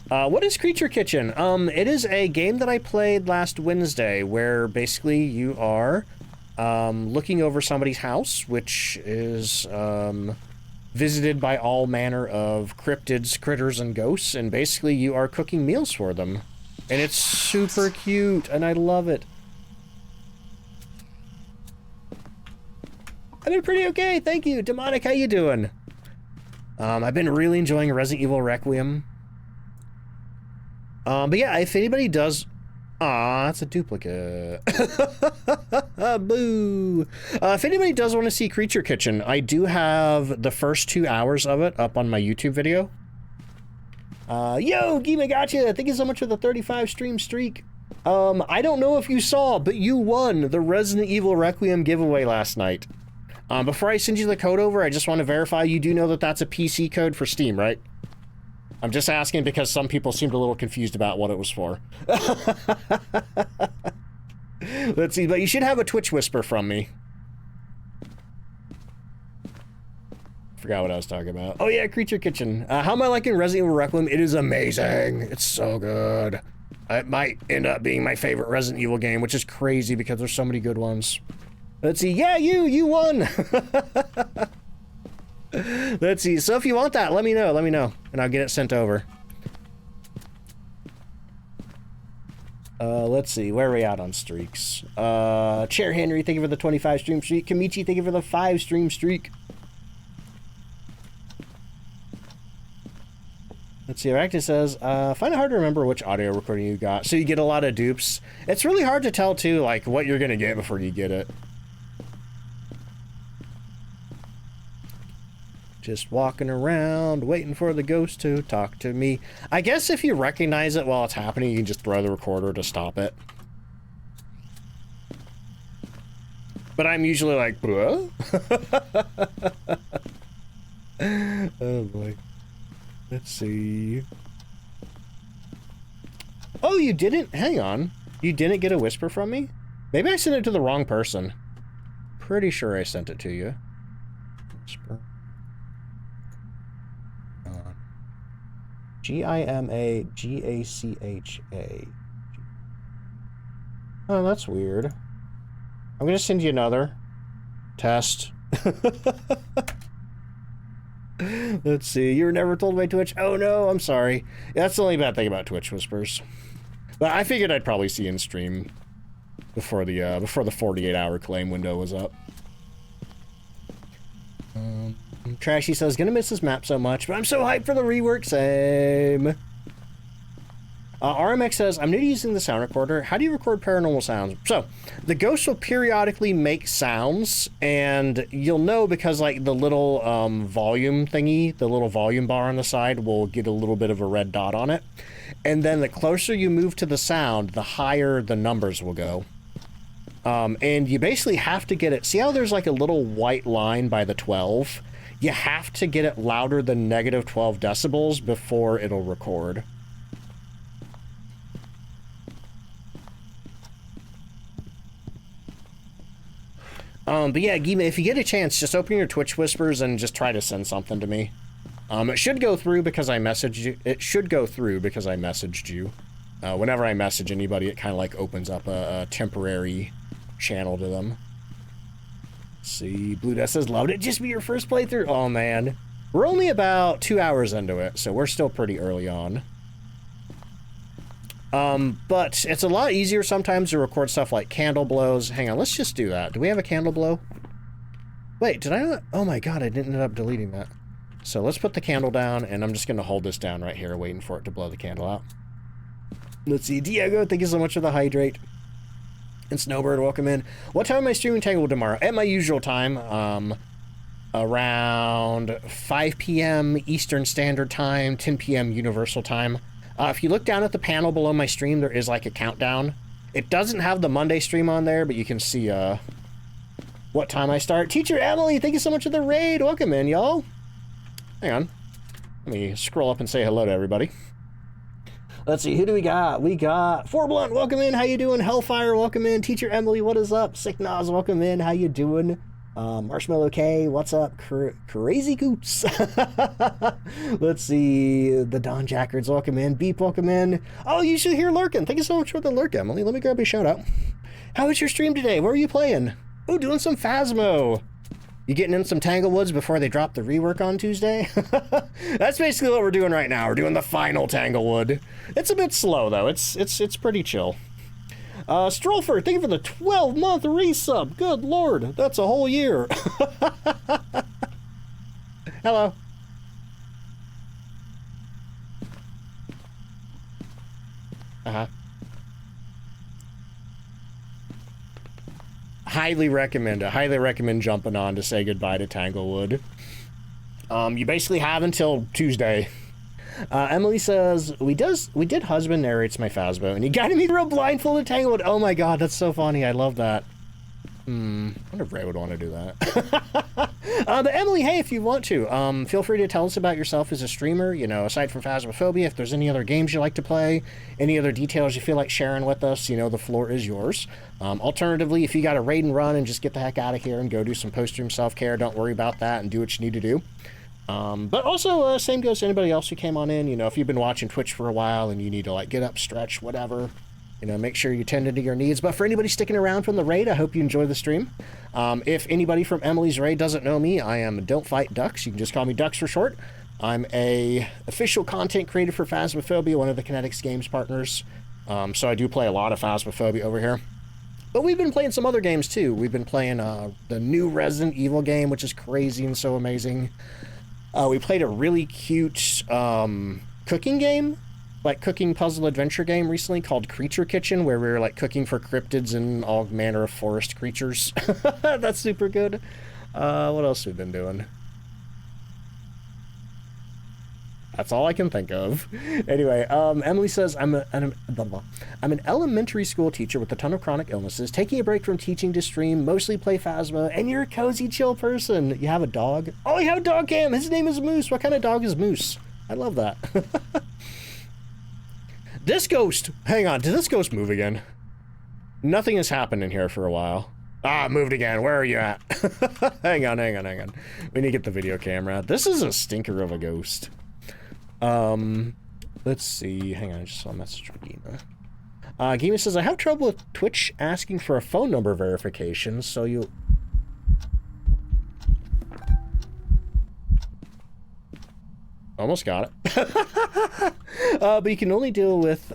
What is Creature Kitchen? It is a game that I played last Wednesday where basically you are looking over somebody's house, which is visited by all manner of cryptids, critters, and ghosts, and basically you are cooking meals for them. And it's super cute, and I love it. I've been pretty okay, thank you. Demonic, how you doing? I've been really enjoying Resident Evil Requiem. But yeah, if anybody does... Aw, that's a duplicate. Boo! If anybody does want to see Creature Kitchen, I do have the first 2 hours of it up on my YouTube video. Yo, Gima, gotcha! Thank you so much for the 35 stream streak. I don't know if you saw, but you won the Resident Evil Requiem giveaway last night. Before I send you the code over, I just want to verify you do know that that's a PC code for Steam, right? I'm just asking because some people seemed a little confused about what it was for. Let's see, but you should have a Twitch whisper from me. Forgot what I was talking about. Oh yeah, Creature Kitchen. How am I liking Resident Evil Requiem? It is amazing. It's so good. It might end up being my favorite Resident Evil game, which is crazy because there's so many good ones. Let's see. Yeah, you won. Let's see. So if you want that, let me know, and I'll get it sent over. Let's see. Where are we at on streaks? Chair Henry, thank you for the 25 stream streak. Kamichi, thank you for the 5 stream streak. Let's see, Arachnus says, find it hard to remember which audio recording you got. So you get a lot of dupes. It's really hard to tell, too, like, what you're gonna get before you get it. Just walking around, waiting for the ghost to talk to me. I guess if you recognize it while it's happening, you can just throw the recorder to stop it. But I'm usually like, bruh? Oh, boy. Let's see. Oh, you didn't? Hang on. You didn't get a whisper from me? Maybe I sent it to the wrong person. Pretty sure I sent it to you. Whisper. G-I-M-A-G-A-C-H-A. Oh, that's weird. I'm gonna send you another. Test. Let's see. You were never told by Twitch? Oh no, I'm sorry. That's the only bad thing about Twitch Whispers. But I figured I'd probably see in stream before the 48-hour claim window was up. Trashy says, gonna miss this map so much, but I'm so hyped for the rework. Same. RMX says, I'm new to using the sound recorder. How do you record paranormal sounds? So, the ghost will periodically make sounds, and you'll know because, like, the little volume thingy, the little volume bar on the side will get a little bit of a red dot on it. And then the closer you move to the sound, the higher the numbers will go. And you basically have to get it... See how there's, like, a little white line by the 12? You have to get it louder than negative 12 decibels before it'll record. But yeah, Gima, if you get a chance, just open your Twitch Whispers and just try to send something to me. It should go through because I messaged you. It should go through because I messaged you. Whenever I message anybody, it kind of like opens up a temporary channel to them. Let's see, Blue Death says, loved it. Just be your first playthrough. Oh man, we're only about 2 hours into it, so we're still pretty early on. But it's a lot easier sometimes to record stuff like candle blows. Hang on, let's just do that. Do we have a candle blow? Wait, did I? Oh my god, I didn't end up deleting that. So let's put the candle down, and I'm just going to hold this down right here, waiting for it to blow the candle out. Let's see, Diego, thank you so much for the hydrate. And Snowbird, welcome in. What time am I streaming Tangled tomorrow? At my usual time, around 5 p.m. Eastern Standard Time, 10 p.m. Universal Time. If you look down at the panel below my stream, there is like a countdown. It doesn't have the Monday stream on there, but you can see what time I start. Teacher Emily, thank you so much for the raid. Welcome in, y'all. Hang on. Let me scroll up and say hello to everybody. Let's see, who do we got? We got Four Blunt, welcome in. How you doing? Hellfire, welcome in. Teacher Emily, what is up? Sick Nas, welcome in. How you doing? Marshmallow K, what's up? Crazy Goots. Let's see, the Don Jackards, welcome in. Beep, welcome in. Oh, you should hear Lurkin. Thank you so much for the lurk, Emily. Let me grab a shout out. How was your stream today? What were you playing? Oh, doing some Phasmo. You getting in some Tanglewoods before they drop the rework on Tuesday? That's basically what we're doing right now. We're doing the final Tanglewood. It's a bit slow though. It's pretty chill. Strollford, thank you for the 12-month resub. Good lord, that's a whole year. Hello. Uh-huh. Highly recommend it. Highly recommend jumping on to say goodbye to Tanglewood. You basically have until Tuesday. Emily says, we did husband narrates my Phasmo, and he got me real blindfolded Tanglewood. Oh my god, that's so funny. I love that. I wonder if Ray would want to do that. But Emily, hey, if you want to, feel free to tell us about yourself as a streamer, you know, aside from Phasmophobia, if there's any other games you like to play, any other details you feel like sharing with us, you know, the floor is yours. Alternatively, if you got to raid and run and just get the heck out of here and go do some post-stream self-care, don't worry about that and do what you need to do. But also, same goes to anybody else who came on in, you know, if you've been watching Twitch for a while and you need to, like, get up, stretch, whatever, you know, make sure you tend into your needs. But for anybody sticking around from the raid, I hope you enjoy the stream. If anybody from Emily's raid doesn't know me, I am DontFightDucks. You can just call me Ducks for short. I'm a official content creator for Phasmophobia, one of the Kinetics Games partners. So I do play a lot of Phasmophobia over here. But we've been playing some other games too. We've been playing the new Resident Evil game, which is crazy and so amazing. We played a really cute cooking game, like cooking puzzle adventure game recently called Creature Kitchen, where we were like cooking for cryptids and all manner of forest creatures. That's super good. What else have we been doing? That's all I can think of. Anyway, Emily says, I'm an elementary school teacher with a ton of chronic illnesses, taking a break from teaching to stream, mostly play Phasmo, and you're a cozy, chill person. You have a dog? Oh, you have a dog, Cam. His name is Moose. What kind of dog is Moose? I love that. This ghost. Hang on. Did this ghost move again? Nothing has happened in here for a while. Ah, moved again. Where are you at? Hang on. We need to get the video camera. This is a stinker of a ghost. Let's see. Hang on, I just saw a message from Gima. Gima says, I have trouble with Twitch asking for a phone number verification, so you... Almost got it. But you can only deal with,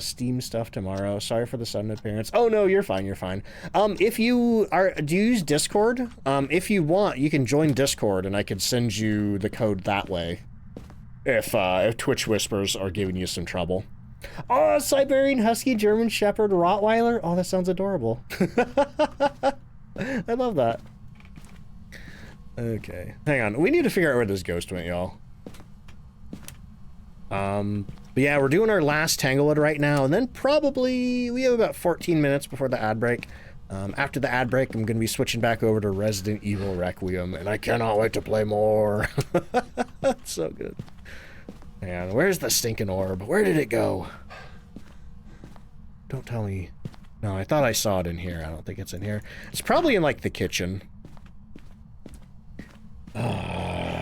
Steam stuff tomorrow. Sorry for the sudden appearance. Oh, no, you're fine, you're fine. If you are... Do you use Discord? If you want, you can join Discord, and I could send you the code that way. If Twitch Whispers are giving you some trouble. Oh, Siberian Husky, German Shepherd, Rottweiler. Oh, that sounds adorable. I love that. Okay. Hang on. We need to figure out where this ghost went, y'all. But yeah, we're doing our last Tanglewood right now, and then probably we have about 14 minutes before the ad break. After the ad break, I'm going to be switching back over to Resident Evil Requiem, and I cannot wait to play more. That's so good. Man, where's the stinking orb? Where did it go? Don't tell me. No, I thought I saw it in here. I don't think it's in here. It's probably in, like, the kitchen.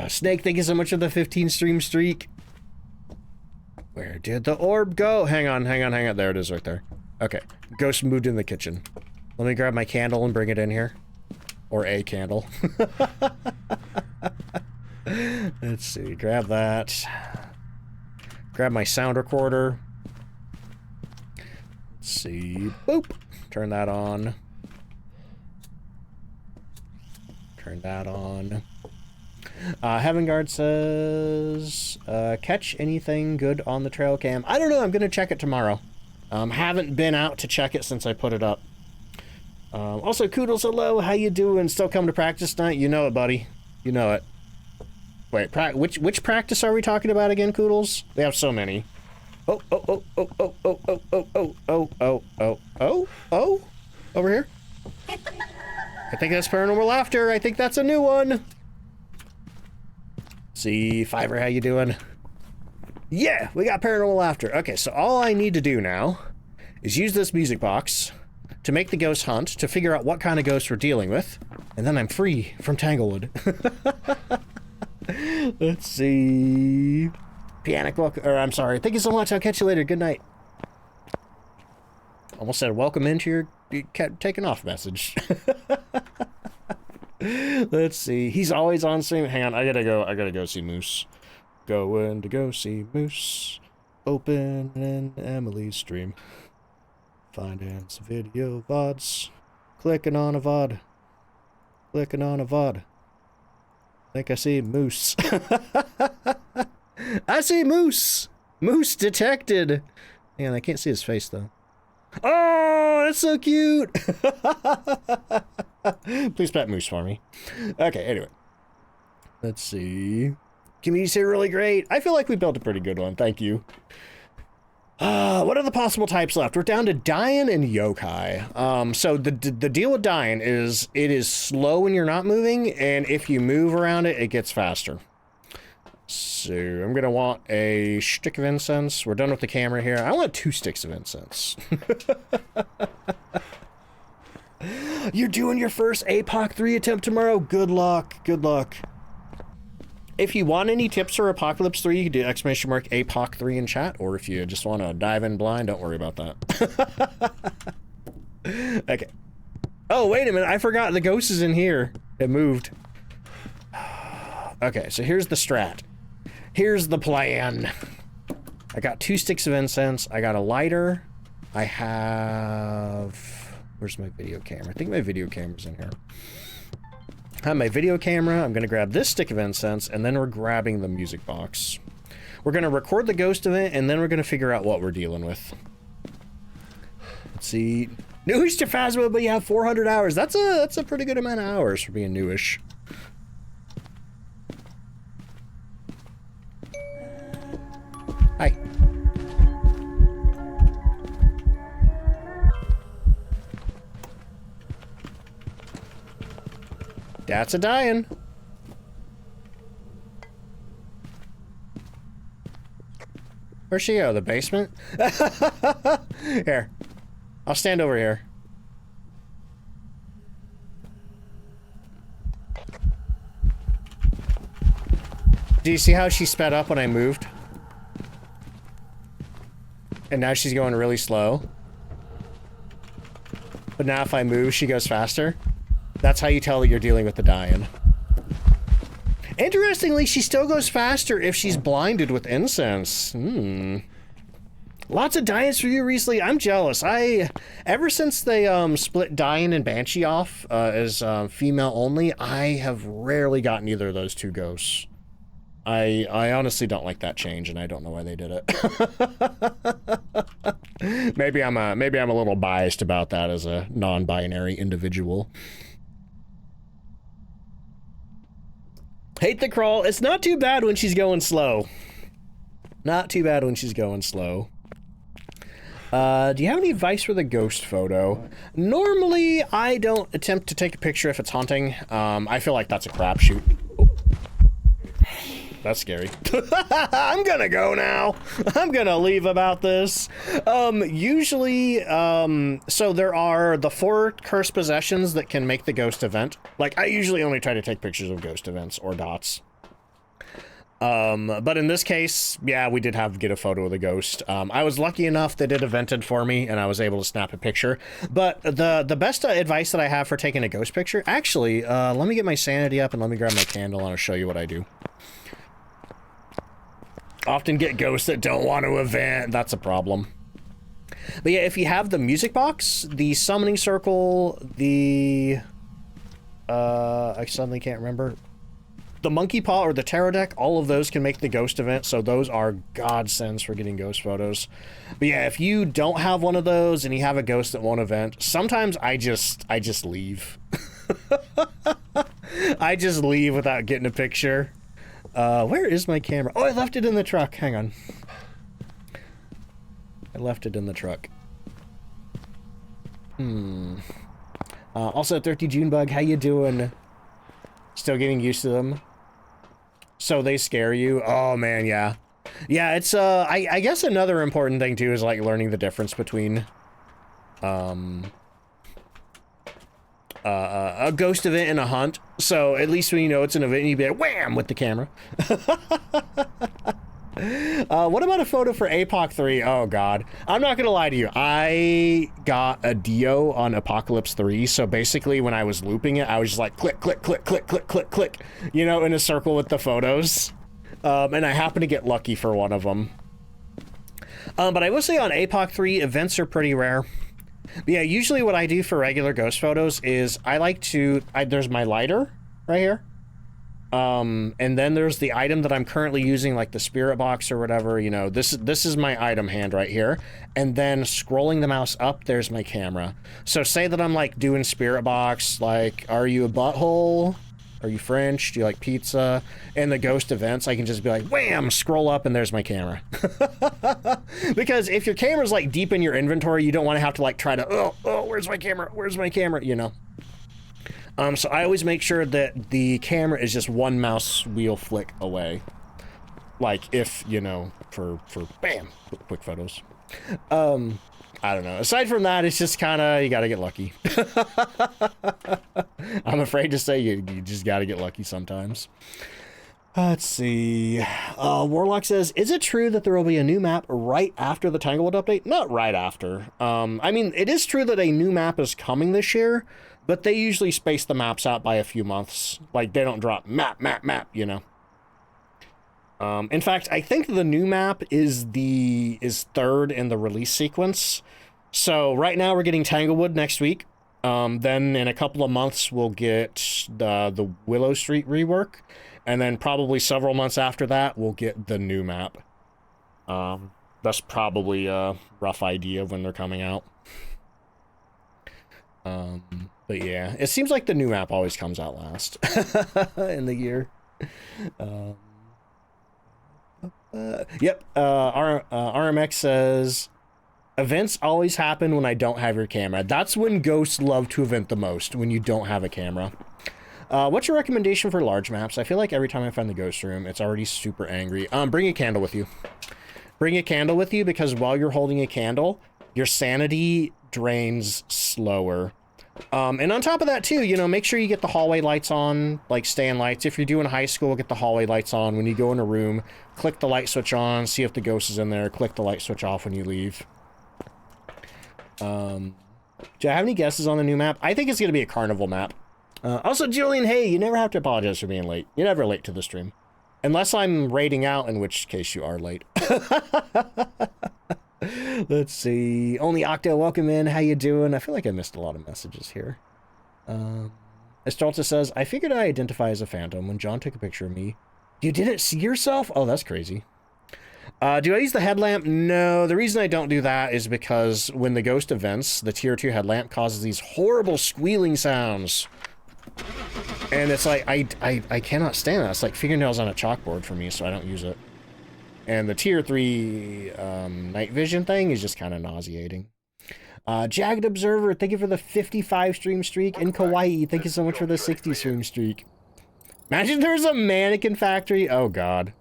Snake, thank you so much for the 15 stream streak. Where did the orb go? Hang on. There it is right there. Okay. Ghost moved in the kitchen. Let me grab my candle and bring it in here. Or a candle. Let's see. Grab that. Grab my sound recorder. Let's see. Boop. Turn that on. Turn that on. Heaven Guard says, catch anything good on the trail cam? I don't know. I'm going to check it tomorrow. Haven't been out to check it since I put it up. Also, Koodles, hello. How you doing? Still coming to practice tonight? You know it, buddy. You know it. Wait, which practice are we talking about again, Koodles? They have so many. Oh. Over here. I think that's Paranormal Laughter. I think that's a new one. See, Fiverr, how you doing? Yeah, we got Paranormal Laughter. Okay, so all I need to do now is use this music box to make the ghost hunt, to figure out what kind of ghost we're dealing with, and then I'm free from Tanglewood. Let's see. Pianic, I'm sorry. Thank you so much. I'll catch you later. Good night. Almost said welcome into your taking off message. Let's see. He's always on stream. Hang on. I gotta go see Moose. Going to go see Moose. Open in Emily's stream. Finance video VODs. Clicking on a VOD. Clicking on a VOD. I think I see moose. I see moose! Moose detected! Man, I can't see his face, though. Oh, that's so cute! Please pet moose for me. Okay, anyway. Let's see. Community's here really great. I feel like we built a pretty good one. Thank you. What are the possible types left? We're down to Dian and Yokai. So the deal with Dian is it is slow when you're not moving, and if you move around it, it gets faster. So I'm gonna want a stick of incense. We're done with the camera here. I want 2 sticks of incense. You're doing your first APOC 3 attempt tomorrow. Good luck. Good luck. If you want any tips for Apocalypse 3, you can do !APOC 3 in chat, or if you just want to dive in blind, don't worry about that. Okay. Oh, wait a minute, I forgot the ghost is in here. It moved. Okay, so here's the strat. Here's the plan. I got 2 sticks of incense, I got a lighter, I have... Where's my video camera? I think my video camera's in here. I have my video camera, I'm gonna grab this stick of incense, and then we're grabbing the music box. We're gonna record the ghost event, and then we're gonna figure out what we're dealing with. Let's see. Newish to Phasmo, but you have 400 hours. That's a pretty good amount of hours for being newish. Hi. That's a Dian. Where's she go? The basement? Here. I'll stand over here. Do you see how she sped up when I moved? And now she's going really slow. But now if I move, she goes faster. That's how you tell that you're dealing with the Dian. Interestingly, she still goes faster if she's blinded with incense. Lots of Dians for you recently. I'm jealous. Ever since they split Dian and Banshee off as female only, I have rarely gotten either of those 2 ghosts. I honestly don't like that change, and I don't know why they did it. maybe I'm a little biased about that as a non-binary individual. Hate the crawl. It's not too bad when she's going slow. Not too bad when she's going slow. Do you have any advice for the ghost photo? Normally, I don't attempt to take a picture if it's haunting. I feel like that's a crapshoot. Oh. That's scary. I'm gonna go now. I'm gonna leave about this. Usually, so there are the 4 cursed possessions that can make the ghost event. Like, I usually only try to take pictures of ghost events or dots. But in this case, yeah, we did have to get a photo of the ghost. I was lucky enough that it evented for me and I was able to snap a picture. But the best advice that I have for taking a ghost picture, actually, let me get my sanity up and let me grab my candle and I'll show you what I do. Often get ghosts that don't want to event, that's a problem. But yeah, if you have the music box, the summoning circle, the... I suddenly can't remember. The monkey paw or the tarot deck, all of those can make the ghost event, so those are godsends for getting ghost photos. But yeah, if you don't have one of those and you have a ghost that won't event, sometimes I just leave. I just leave without getting a picture. Where is my camera? Oh, I left it in the truck. Hang on. I left it in the truck. Also, 30 Junebug, how you doing? Still getting used to them? So they scare you? Oh, man, yeah. Yeah, it's, I guess another important thing, too, is, like, learning the difference between, a ghost event and a hunt. So at least when you know it's an event, you be like, wham, with the camera. What about a photo for APOC 3? Oh god, I'm not gonna lie to you, I got a Dio on Apocalypse 3, so basically when I was looping it, I was just like click click click click click click click, you know, in a circle with the photos. And I happened to get lucky for one of them. But I will say on APOC 3, events are pretty rare. But yeah, usually what I do for regular ghost photos is I like to, there's my lighter right here. And then there's the item that I'm currently using, like the spirit box or whatever, you know, this is my item hand right here. And then scrolling the mouse up, there's my camera. So say that I'm like doing spirit box, like, are you a butthole? Are you French? Do you like pizza? And the ghost events, I can just be like, wham, scroll up and there's my camera. Because if your camera's like deep in your inventory, you don't want to have to like try to, oh, where's my camera? Where's my camera? You know? So I always make sure that the camera is just one mouse wheel flick away. Like if, you know, for bam, quick photos. I don't know. Aside from that, it's just kind of, you gotta get lucky. I'm afraid to say you just gotta get lucky sometimes. Let's see. Warlock says, is it true that there will be a new map right after the Tanglewood update? Not right after. I mean, it is true that a new map is coming this year, but they usually space the maps out by a few months. Like, they don't drop map, you know. In fact, I think the new map is third in the release sequence. So right now we're getting Tanglewood next week. Then in a couple of months we'll get the Willow Street rework, and then probably several months after that we'll get the new map. That's probably a rough idea of when they're coming out. But yeah, it seems like the new map always comes out last in the year. Yep. RMX says, events always happen when I don't have your camera. That's when ghosts love to event the most, when you don't have a camera. What's your recommendation for large maps? I feel like every time I find the ghost room, it's already super angry. Bring a candle with you. Bring a candle with you, because while you're holding a candle, your sanity drains slower. And on top of that too, you know, make sure you get the hallway lights on, like stand lights. If you're doing high school, get the hallway lights on. When you go in a room, click the light switch on, see if the ghost is in there, click the light switch off when you leave. Do I have any guesses on the new map? I think it's going to be a carnival map. Also, Julian, hey, you never have to apologize for being late. You're never late to the stream. Unless I'm raiding out, in which case you are late. Let's see. Only Octo, welcome in. How you doing? I feel like I missed a lot of messages here. Estralta says, I figured I identify as a phantom when John took a picture of me. You didn't see yourself? Oh, that's crazy. Do I use the headlamp? No, the reason I don't do that is because when the ghost events, the tier 2 headlamp causes these horrible squealing sounds. And it's like, I cannot stand that. It's like fingernails on a chalkboard for me, so I don't use it. And the tier 3 night vision thing is just kind of nauseating. Jagged Observer, thank you for the 55 stream streak. And Kawaii, thank you so much for the 60 stream streak. Imagine there's a mannequin factory. Oh, God.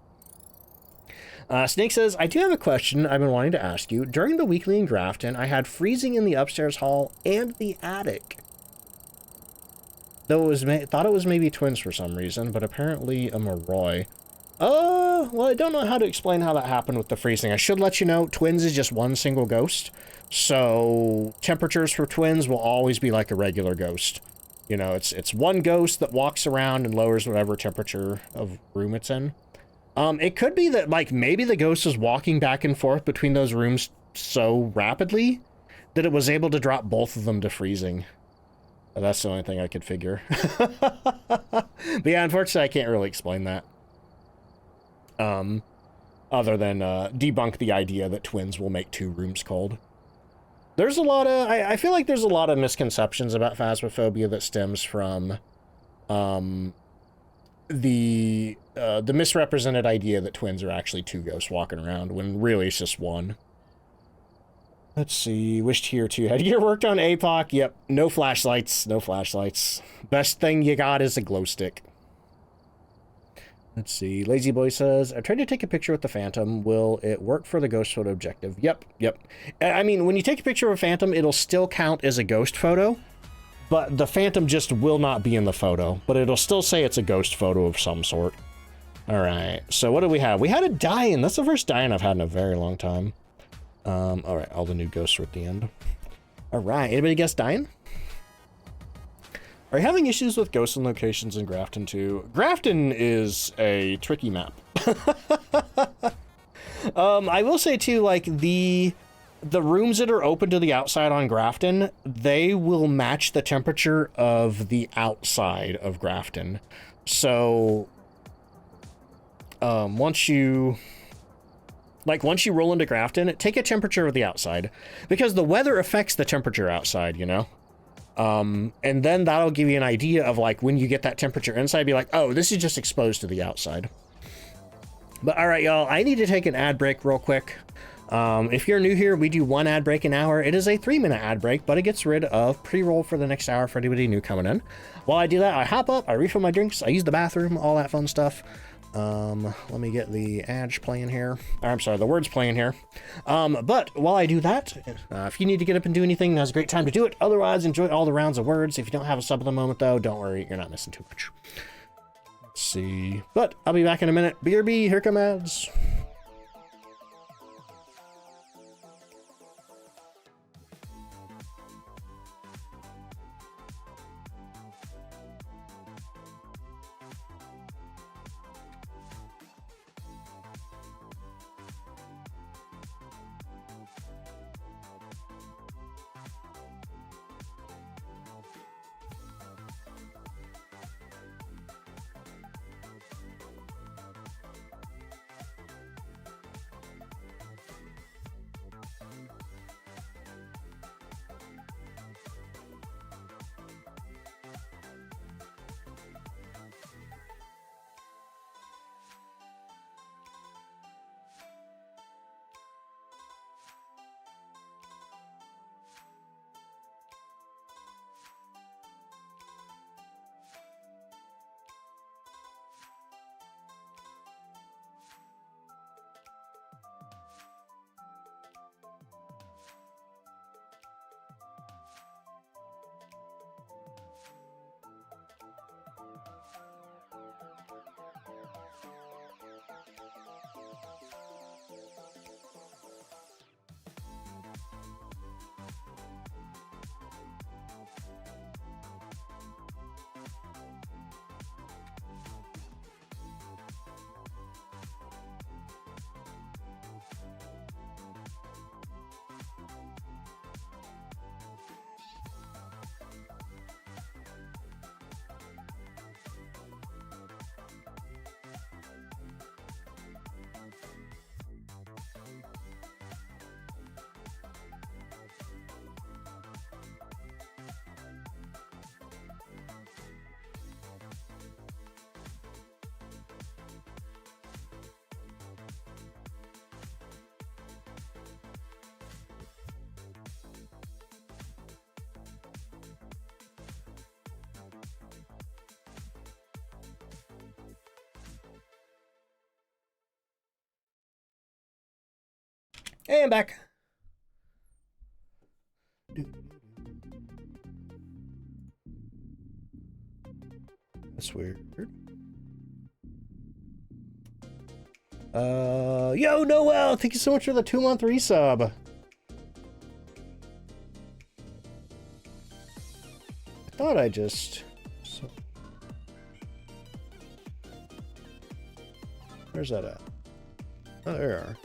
Snake says, I do have a question I've been wanting to ask you. During the weekly in Grafton, I had freezing in the upstairs hall and the attic. Though thought it was maybe twins for some reason, but apparently a Moroi. Well, I don't know how to explain how that happened with the freezing. I should let you know, twins is just one single ghost. So temperatures for twins will always be like a regular ghost. You know, it's one ghost that walks around and lowers whatever temperature of room it's in. It could be that, like, maybe the ghost is walking back and forth between those rooms so rapidly that it was able to drop both of them to freezing. That's the only thing I could figure. But yeah, unfortunately, I can't really explain that. Other than debunk the idea that twins will make 2 rooms cold. There's a lot of, I feel like there's a lot of misconceptions about Phasmophobia that stems from the misrepresented idea that twins are actually 2 ghosts walking around, when really it's just 1. Let's see, wished here too. Headgear worked on APOC. Yep, no flashlights, no flashlights. Best thing you got is a glow stick. Let's see, Lazy Boy says, I tried to take a picture with the Phantom. Will it work for the ghost photo objective? Yep. I mean, when you take a picture of a Phantom, it'll still count as a ghost photo, but the Phantom just will not be in the photo, but it'll still say it's a ghost photo of some sort. All right, so what do we have? We had a die-in. That's the first die-in I've had in a very long time. All right, all the new ghosts are at the end. All right, anybody guess die-in? Are you having issues with ghosts and locations in Grafton 2? Grafton is a tricky map. I will say too, like, the the rooms that are open to the outside on Grafton, they will match the temperature of the outside of Grafton. So, once you roll into Grafton, take a temperature of the outside, because the weather affects the temperature outside, you know? And then that'll give you an idea of, like, when you get that temperature inside, be like, oh, this is just exposed to the outside. But all right, y'all, I need to take an ad break real quick. If you're new here, we do 1 ad break an hour. It is a 3-minute ad break, but it gets rid of pre-roll for the next hour for anybody new coming in. While I do that, I hop up, I refill my drinks, I use the bathroom, all that fun stuff. Let me get the ads playing here. Or, I'm sorry, the words playing here. But while I do that, if you need to get up and do anything, now's a great time to do it. Otherwise, enjoy all the rounds of words. If you don't have a sub at the moment, though, don't worry, you're not missing too much. Let's see. But I'll be back in a minute. BRB, here come ads. Hey, I'm back. That's weird. Yo, Noel, thank you so much for the 2-month resub. I thought I just... Where's that at? Oh, there you are.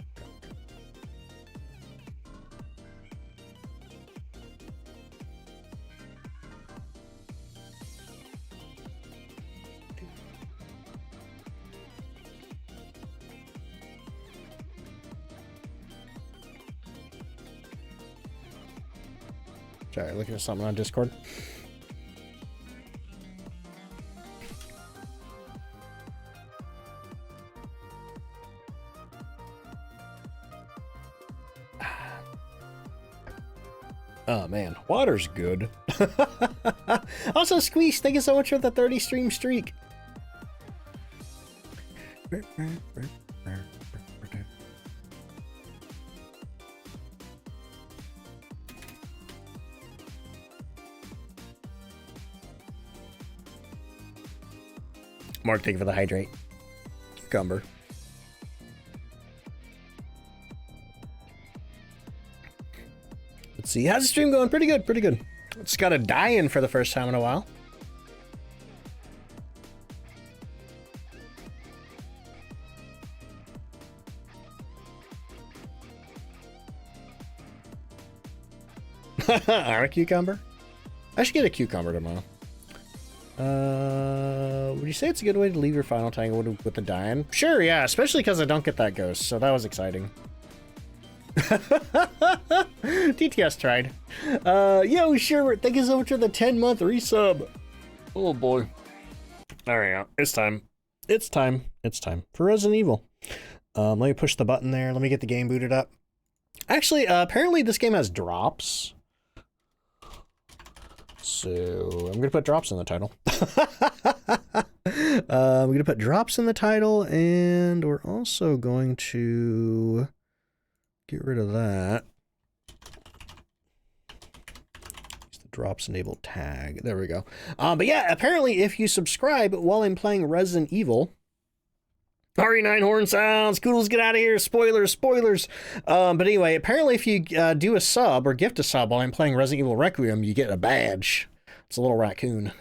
Sorry, looking at something on Discord. Oh man, water's good. Also, Squeeze, thank you so much for the 30 stream streak. Mark, thank you for the hydrate. Cucumber. Let's see. How's the stream going? Pretty good, pretty good. It's got a die-in for the first time in a while. Or a cucumber? I should get a cucumber tomorrow. Would you say it's a good way to leave your final tangle with the Dian? Sure, yeah, especially because I don't get that ghost, so that was exciting. TTS tried. Yo, sure, thank you so much for the 10-month resub. Oh boy. Alright, it's time. It's time. It's time for Resident Evil. Let me push the button there. Let me get the game booted up. Actually, apparently this game has drops. So I'm going to put drops in the title. I'm going to put drops in the title, and we're also going to get rid of that. Use the drops enabled tag. There we go. But yeah, apparently if you subscribe while I'm playing Resident Evil, RE9 horn sounds, Koodles, get out of here, spoilers, spoilers. But anyway, apparently if you do a sub or gift a sub while I'm playing Resident Evil Requiem, you get a badge. It's a little raccoon.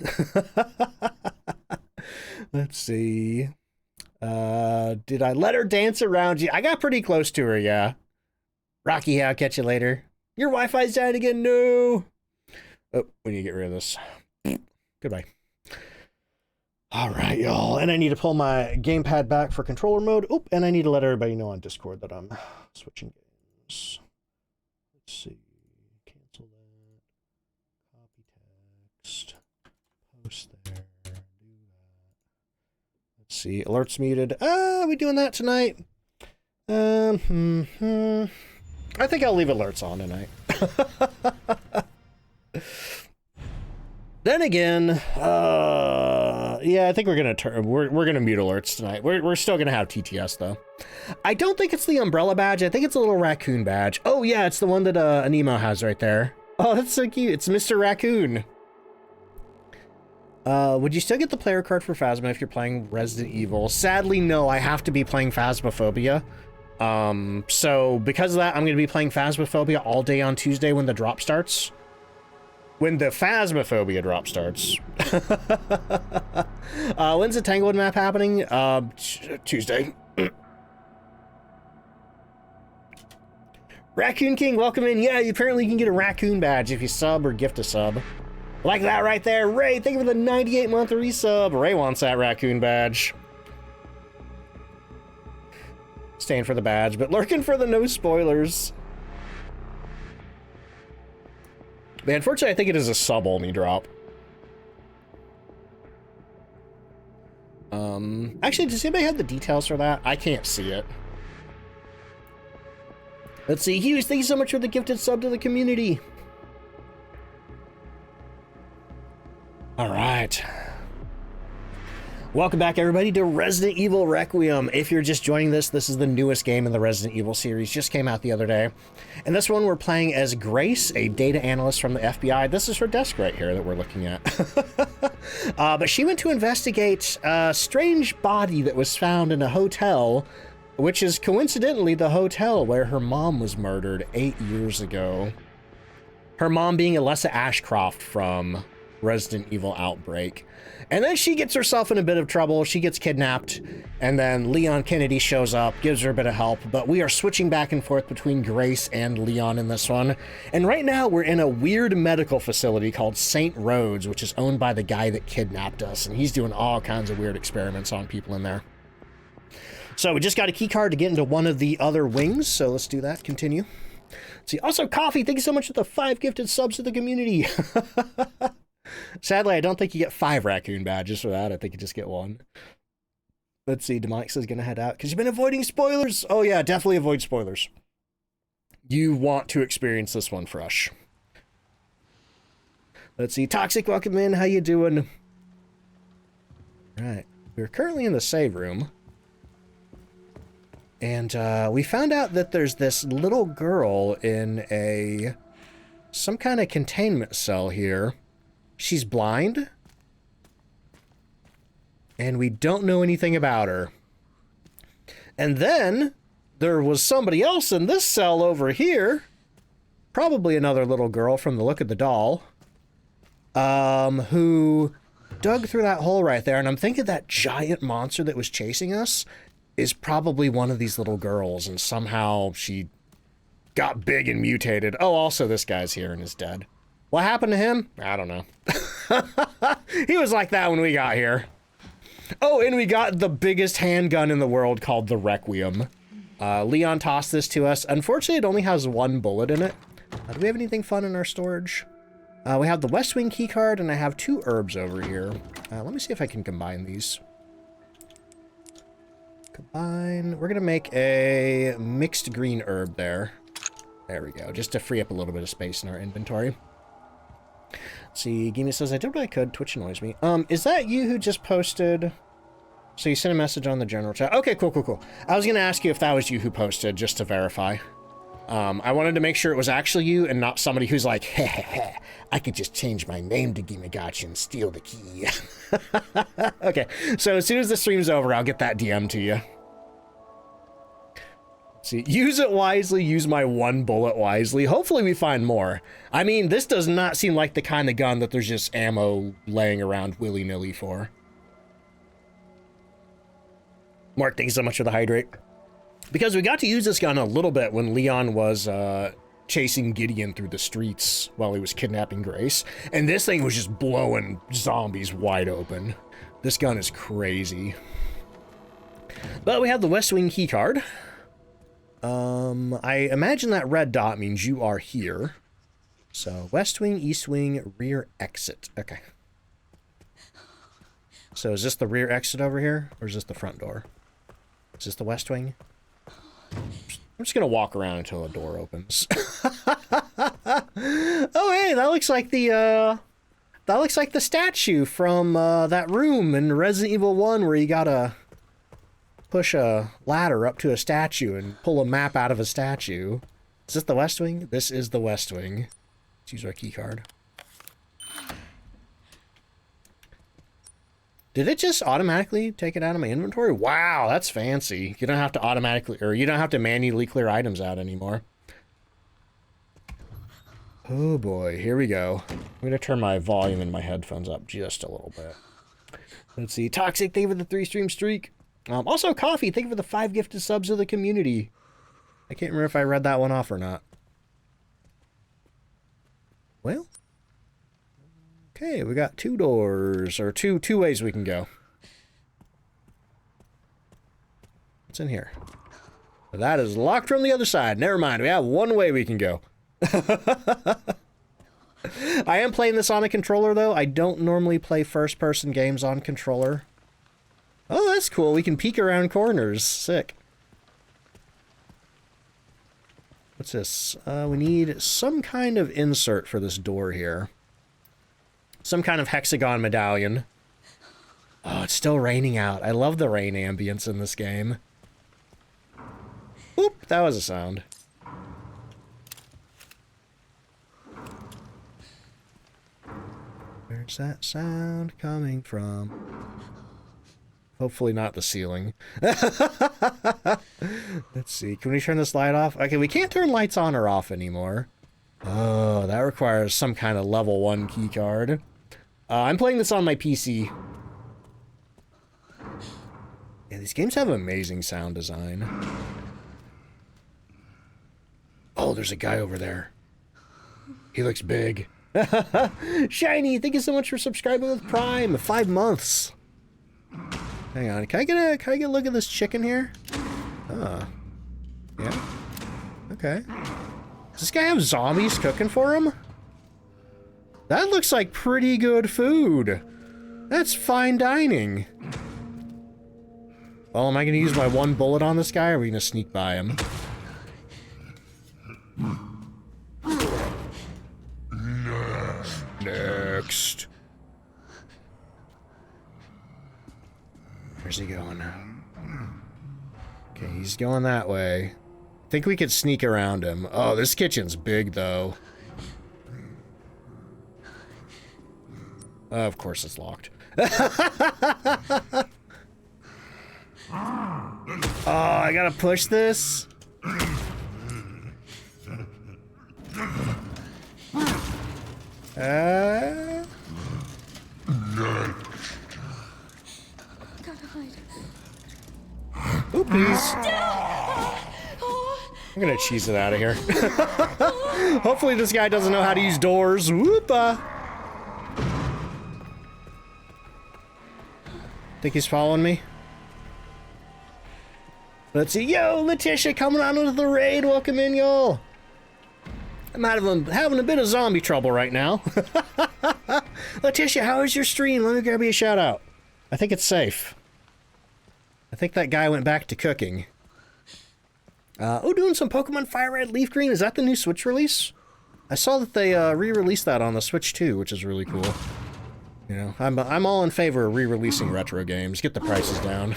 Let's see. Did I let her dance around you? I got pretty close to her, yeah. Rocky, I'll catch you later. Your Wi-Fi's dying again, no. Oh, we need to get rid of this. Goodbye. All right, y'all, and I need to pull my gamepad back for controller mode. Oop, and I need to let everybody know on Discord that I'm switching games. Let's see. Cancel that. Copy text. Post there. Do that. Let's see. Alerts muted. Are we doing that tonight? I think I'll leave alerts on tonight. Then again, yeah, I think we're gonna mute alerts tonight. We're still gonna have TTS though. I don't think it's the umbrella badge. I think it's a little raccoon badge. Oh yeah, it's the one that Anemo has right there. Oh, that's so cute. It's Mr. Raccoon. Would you still get the player card for Phasma if you're playing Resident Evil? Sadly, no. I have to be playing Phasmophobia. So because of that, I'm gonna be playing Phasmophobia all day on Tuesday when the drop starts. When the Phasmophobia drop starts. When's the Tanglewood map happening? Tuesday. Raccoon King, welcome in. Yeah, apparently you can get a raccoon badge if you sub or gift a sub. Like that right there. Ray, thank you for the 98-month resub. Ray wants that raccoon badge. Staying for the badge, but lurking for the no spoilers. But unfortunately, I think it is a sub-only drop. Actually, does anybody have the details for that? I can't see it. Let's see. Hughes, thank you so much for the gifted sub to the community. All right. Welcome back, everybody, to Resident Evil Requiem. If you're just joining this, this is the newest game in the Resident Evil series. Just came out the other day. And this one, we're playing as Grace, a data analyst from the FBI. This is her desk right here that we're looking at. But she went to investigate a strange body that was found in a hotel, which is coincidentally the hotel where her mom was murdered 8 years ago. Her mom being Alessa Ashcroft from Resident Evil Outbreak. And then she gets herself in a bit of trouble. She gets kidnapped, and then Leon Kennedy shows up, gives her a bit of help, but we are switching back and forth between Grace and Leon in this one. And right now we're in a weird medical facility called St. Rhodes, which is owned by the guy that kidnapped us, and he's doing all kinds of weird experiments on people in there. So we just got a key card to get into one of the other wings, so let's do that. Continue. Let's see. Also, Coffee, thank you so much for the 5 gifted subs to the community. Sadly, I don't think you get 5 raccoon badges for that. I think you just get 1. Let's see. Demonic says gonna head out because you've been avoiding spoilers. Oh yeah, definitely avoid spoilers. You want to experience this one fresh. Let's see. Toxic, welcome in. How you doing? All right. We're currently in the save room. And we found out that there's this little girl in some kind of containment cell here. She's blind, and we don't know anything about her. And then there was somebody else in this cell over here, probably another little girl from the look of the doll, who dug through that hole right there. And I'm thinking that giant monster that was chasing us is probably one of these little girls, and somehow she got big and mutated. Oh, also this guy's here and is dead. What happened to him? I don't know. He was like that when we got here. Oh, and we got the biggest handgun in the world called the Requiem. Leon tossed this to us. Unfortunately, it only has 1 bullet in it. Do we have anything fun in our storage? We have the West Wing keycard, and I have 2 herbs over here. Let me see if I can combine these. Combine. We're going to make a mixed green herb there. There we go, just to free up a little bit of space in our inventory. Let's see, Gimme says, I did what I could. Twitch annoys me. Is that you who just posted... So you sent a message on the general chat. Okay, cool, cool, cool. I was going to ask you if that was you who posted, just to verify. I wanted to make sure it was actually you and not somebody who's like, heh heh heh, I could just change my name to Gimagachi and steal the key. Okay, so as soon as the stream's over, I'll get that DM to you. See, use it wisely, use my 1 bullet wisely. Hopefully we find more. I mean, this does not seem like the kind of gun that there's just ammo laying around willy-nilly for. Mark, thank you so much for the hydrate. Because we got to use this gun a little bit when Leon was chasing Gideon through the streets while he was kidnapping Grace. And this thing was just blowing zombies wide open. This gun is crazy. But we have the West Wing keycard. I imagine that red dot means you are here. So, West Wing, East Wing, rear exit. Okay. So, is this the rear exit over here? Or is this the front door? Is this the West Wing? I'm just gonna walk around until a door opens. Oh, hey, that looks like the, statue from, that room in Resident Evil 1 where you gotta push a ladder up to a statue and pull a map out of a statue. Is this the West Wing? This is the West Wing. Let's use our key card. Did it just automatically take it out of my inventory? Wow, that's fancy. You don't have to automatically, or you don't have to manually clear items out anymore. Oh boy, here we go. I'm gonna turn my volume in my headphones up just a little bit. Let's see, Toxic, thank you for the 3-stream streak. Also, Coffee, thank you for the 5 gifted subs of the community. I can't remember if I read that one off or not. Well. Okay, we got 2 doors, or two ways we can go. What's in here? That is locked from the other side. Never mind, we have 1 way we can go. I am playing this on a controller, though. I don't normally play first-person games on controller. Oh, that's cool. We can peek around corners. Sick. What's this? We need some kind of insert for this door here. Some kind of hexagon medallion. Oh, it's still raining out. I love the rain ambience in this game. Oop, that was a sound. Where's that sound coming from? Hopefully not the ceiling. Let's see. Can we turn this light off? Okay, we can't turn lights on or off anymore. Oh, that requires some kind of level 1 key card. I'm playing this on my PC. Yeah, these games have amazing sound design. Oh, there's a guy over there. He looks big. Shiny, thank you so much for subscribing with Prime. 5 months. Hang on, can I get a look at this chicken here? Oh. Yeah. Okay. Does this guy have zombies cooking for him? That looks like pretty good food. That's fine dining. Well, am I gonna use my 1 bullet on this guy, or are we gonna sneak by him? Next. Where's he going? Okay, he's going that way. I think we could sneak around him. Oh, this kitchen's big, though. Of course it's locked. Oh, I gotta push this? Ooh, please. I'm gonna cheese it out of here. Hopefully this guy doesn't know how to use doors. Whoopa! Think he's following me? Let's see. Yo, Letitia coming on into the raid. Welcome in, y'all. I'm having a bit of zombie trouble right now. Letitia, how is your stream? Let me grab you a shout out. I think it's safe. I think that guy went back to cooking. Oh, doing some Pokemon Fire Red Leaf Green. Is that the new Switch release? I saw that they re-released that on the Switch too, which is really cool. You know, I'm all in favor of re-releasing retro games. Get the prices down.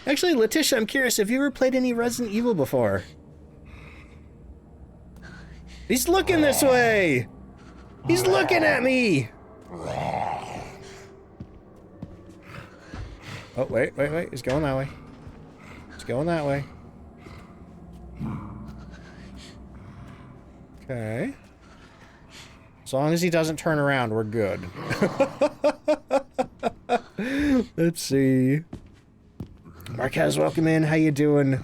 Actually, Letitia, I'm curious, have you ever played any Resident Evil before? He's looking this way! He's looking at me! Oh, wait. He's going that way. He's going that way. Okay. As long as he doesn't turn around, we're good. Let's see. Marquez, welcome in. How you doing? Let's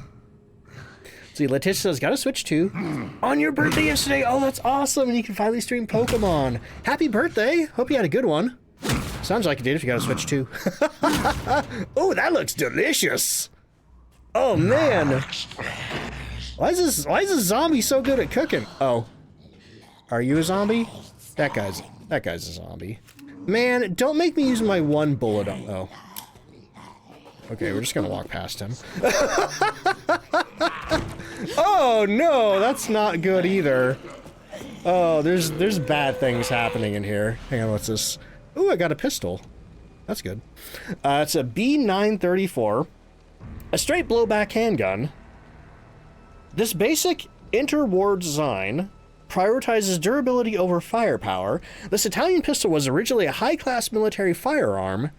see, Letitia says, got a Switch too. On your birthday yesterday. Oh, that's awesome. And you can finally stream Pokemon. Happy birthday. Hope you had a good one. Sounds like you did if you got a Switch too. Oh, that looks delicious. Oh, man. Why is this zombie so good at cooking? Oh. Are you a zombie? That guy's a zombie. Man, don't make me use my one bullet on... Oh. Okay, we're just gonna walk past him. Oh, no, that's not good either. Oh, there's bad things happening in here. Hang on, what's this? Ooh, I got a pistol. That's good. It's a B934. A straight blowback handgun. This basic interwar design prioritizes durability over firepower. This Italian pistol was originally a high-class military firearm.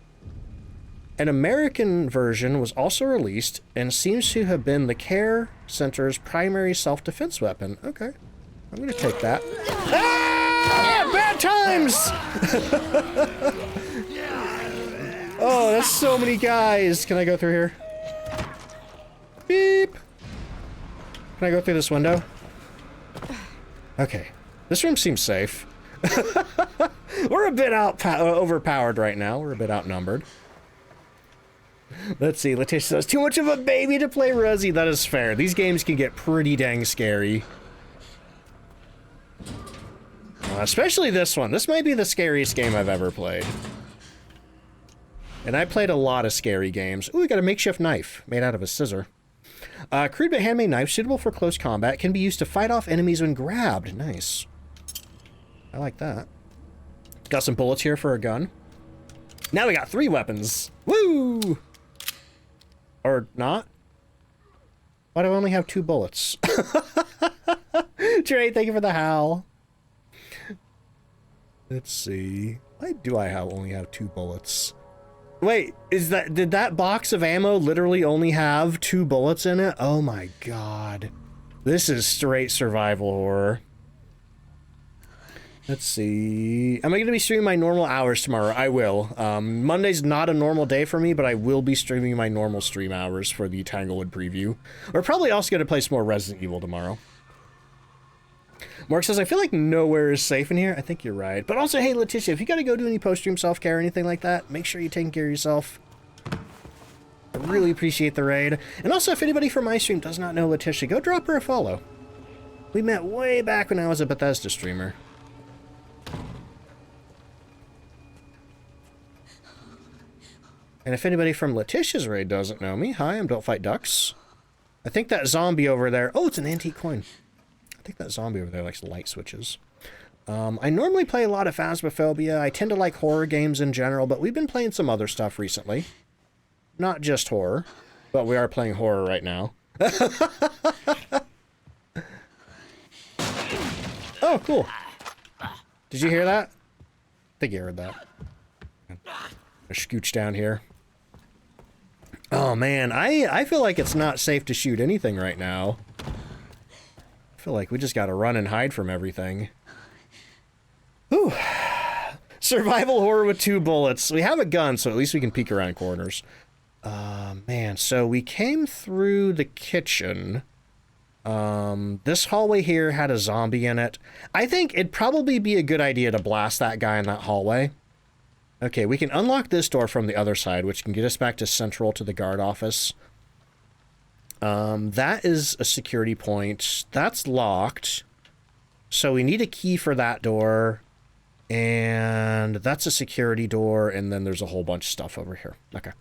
An American version was also released and seems to have been the Care Center's primary self-defense weapon. Okay, I'm gonna take that. Ah! Bad times! Oh, that's so many guys. Can I go through here? Beep. Can I go through this window? Okay, this room seems safe. We're a bit overpowered right now. We're a bit outnumbered. Let's see, Letitia says, too much of a baby to play Resi. That is fair. These games can get pretty dang scary. Especially this one. This might be the scariest game I've ever played. And I played a lot of scary games. Ooh, we got a makeshift knife made out of a scissor. Crude but handmade knife, suitable for close combat, can be used to fight off enemies when grabbed. Nice. I like that. Got some bullets here for a gun. Now we got 3 weapons. Woo! Or not? Why do I only have 2 bullets? Trey, thank you for the howl. Let's see. Why do I only have 2 bullets? Wait, did that box of ammo literally only have 2 bullets in it? Oh my god. This is straight survival horror. Let's see. Am I going to be streaming my normal hours tomorrow? I will. Monday's not a normal day for me, but I will be streaming my normal stream hours for the Tanglewood preview. We're probably also going to play some more Resident Evil tomorrow. Mark says, I feel like nowhere is safe in here. I think you're right. But also, hey, Letitia, if you got to go do any post-stream self-care or anything like that, make sure you're taking care of yourself. I really appreciate the raid. And also, if anybody from my stream does not know Letitia, go drop her a follow. We met way back when I was a Bethesda streamer. And if anybody from Letitia's raid doesn't know me, hi, I'm DontFightDucks. I think that zombie over there... Oh, it's an antique coin. I think that zombie over there likes light switches. I normally play a lot of Phasmophobia. I tend to like horror games in general, but we've been playing some other stuff recently. Not just horror, but we are playing horror right now. Oh, cool. Did you hear that? I think you heard that. I scooch down here. Oh man, I feel like it's not safe to shoot anything right now. I feel like we just gotta run and hide from everything. Whew. Survival horror with 2 bullets. We have a gun, so at least we can peek around corners. Man, so we came through the kitchen. This hallway here had a zombie in it. I think it'd probably be a good idea to blast that guy in that hallway. Okay, we can unlock this door from the other side, which can get us back to Central to the guard office. That is a security point. That's locked. So we need a key for that door. And that's a security door, and then there's a whole bunch of stuff over here. Okay.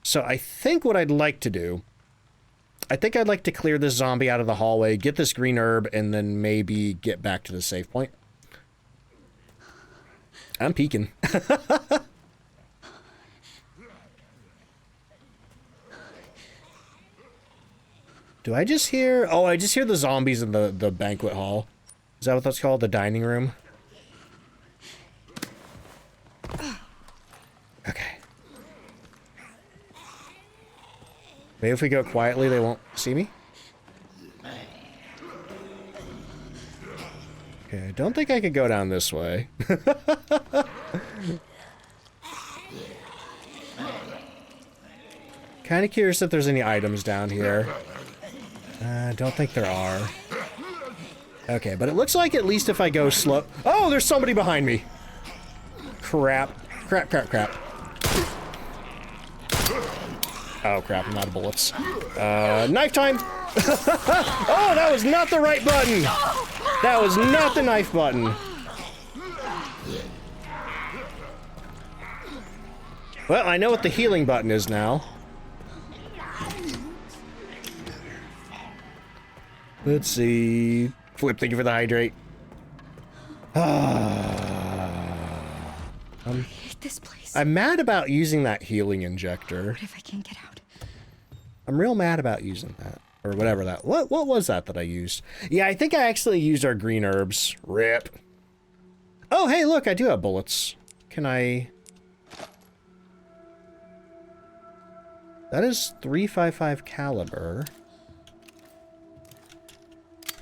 So I think what I'd like to do, I think I'd like to clear this zombie out of the hallway, get this green herb, and then maybe get back to the save point. I'm peeking. Do I just hear... Oh, I just hear the zombies in the banquet hall. Is that what that's called? The dining room? Okay. Maybe if we go quietly, they won't see me? Okay, I don't think I could go down this way. Kind of curious if there's any items down here. I don't think there are. Okay, but it looks like at least if I go slow... Oh, there's somebody behind me! Crap. Crap, crap, crap. Oh, crap, I'm out of bullets. Knife time! Oh, that was not the right button! That was not the knife button. Well, I know what the healing button is now. Let's see. Flip, thank you for the hydrate. I hate this place. I'm mad about using that healing injector. What if I can't get out? I'm real mad about using that. Or whatever that... What was that I used? Yeah, I think I actually used our green herbs. Rip. Oh, hey, look, I do have bullets. Can I... That is .355 caliber.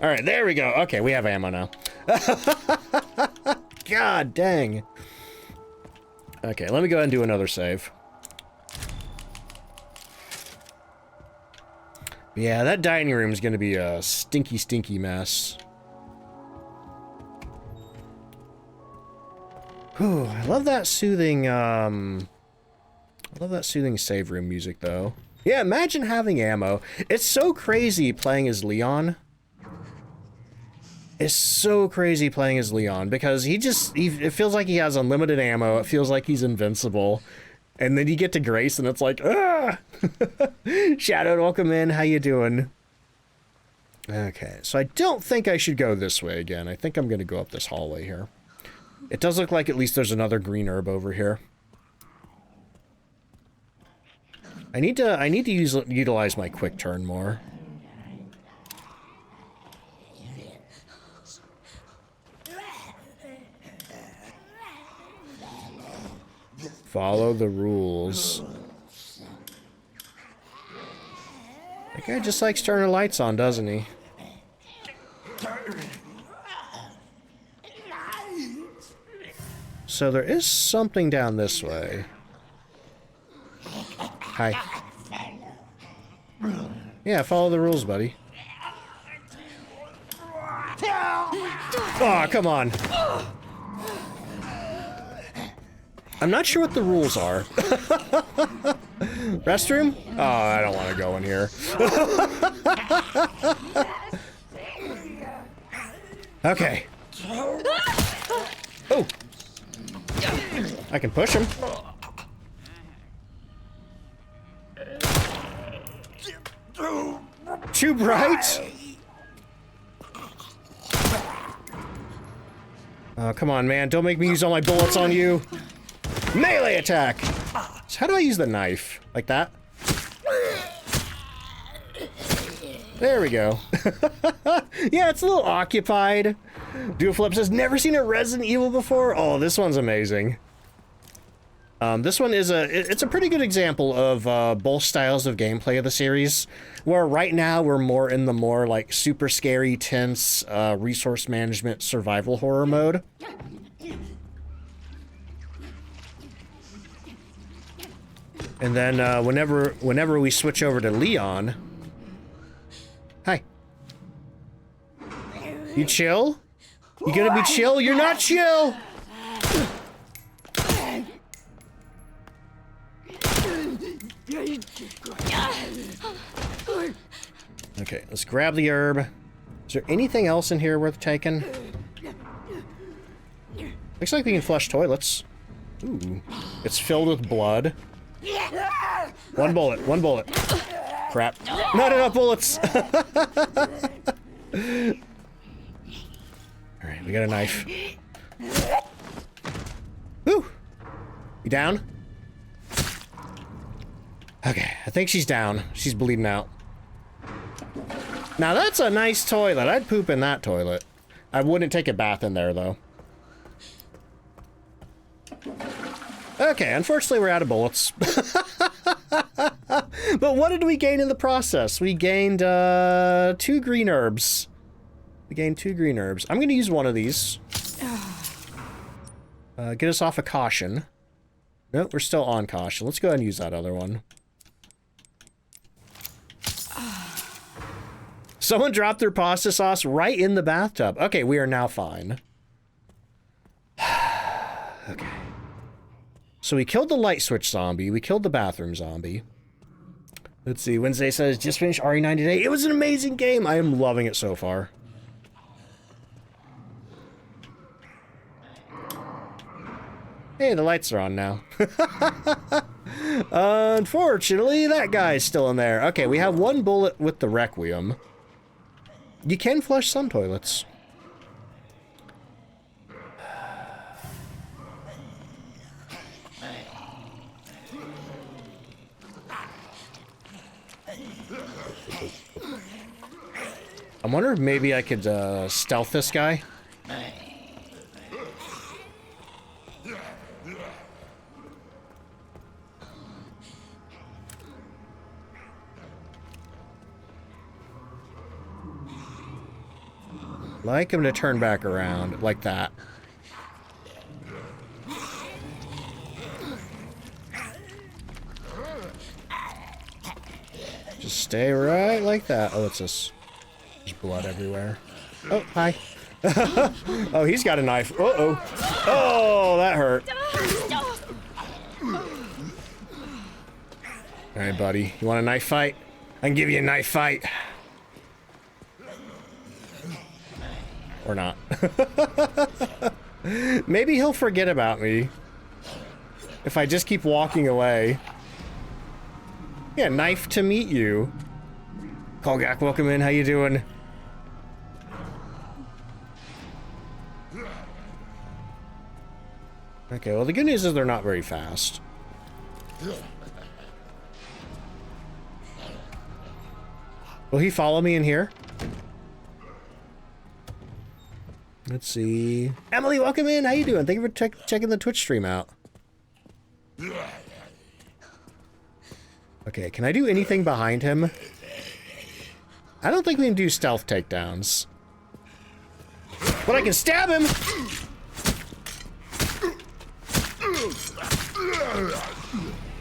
Alright, there we go. Okay, we have ammo now. God dang. Okay, let me go ahead and do another save. Yeah, that dining room is going to be a stinky, stinky mess. Whew, I love that soothing, I love that soothing save room music, though. Yeah, imagine having ammo. It's so crazy playing as Leon. It's so crazy playing as Leon, because it feels like he has unlimited ammo. It feels like he's invincible. And then you get to Grace, and it's like, ah! Shadow, welcome in. How you doing? Okay, so I don't think I should go this way again. I think I'm going to go up this hallway here. It does look like at least there's another green herb over here. I need to utilize my quick turn more. Follow the rules. That guy just likes turning lights on, doesn't he? So there is something down this way. Hi. Yeah, follow the rules, buddy. Oh, come on. I'm not sure what the rules are. Restroom? Oh, I don't want to go in here. Okay. Oh. I can push him. Too bright? Oh, come on, man. Don't make me use all my bullets on you. Melee attack! So how do I use the knife? Like that? There we go. Yeah, it's a little occupied. Duoflip says, never seen a Resident Evil before? Oh, this one's amazing. This one is it's a pretty good example of both styles of gameplay of the series, where right now we're more in the more like super scary, tense, resource management, survival horror mode. And then whenever we switch over to Leon... Hi. You chill? You gonna be chill? You're not chill! Okay, let's grab the herb. Is there anything else in here worth taking? Looks like we can flush toilets. Ooh. It's filled with blood. One bullet, one bullet. Crap. Not enough bullets! Alright, we got a knife. Woo! You down? Okay, I think she's down. She's bleeding out. Now that's a nice toilet. I'd poop in that toilet. I wouldn't take a bath in there, though. Okay, unfortunately we're out of bullets. But what did we gain in the process? We gained 2 green herbs. We gained 2 green herbs. I'm gonna use one of these. Get us off of caution. Nope, we're still on caution. Let's go ahead and use that other one. Someone dropped their pasta sauce right in the bathtub. Okay, we are now fine. Okay. So we killed the light switch zombie. We killed the bathroom zombie. Let's see. Wednesday says, just finished RE9 today. It was an amazing game. I am loving it so far. Hey, the lights are on now. Unfortunately, that guy's still in there. Okay, we have 1 bullet with the Requiem. You can flush some toilets. I wonder if maybe I could stealth this guy. Like him to turn back around, like that. Just stay right like that. Oh, it's this. There's blood everywhere. Oh, hi. Oh, he's got a knife. Uh-oh. Oh, that hurt. Alright, buddy. You want a knife fight? I can give you a knife fight. Or not. Maybe he'll forget about me. If I just keep walking away. Yeah, knife to meet you. Kolgak, welcome in. How you doing? Okay, well the good news is they're not very fast. Will he follow me in here? Let's see. Emily, welcome in. How you doing? Thank you for checking the Twitch stream out. Okay, can I do anything behind him? I don't think we can do stealth takedowns. But I can stab him!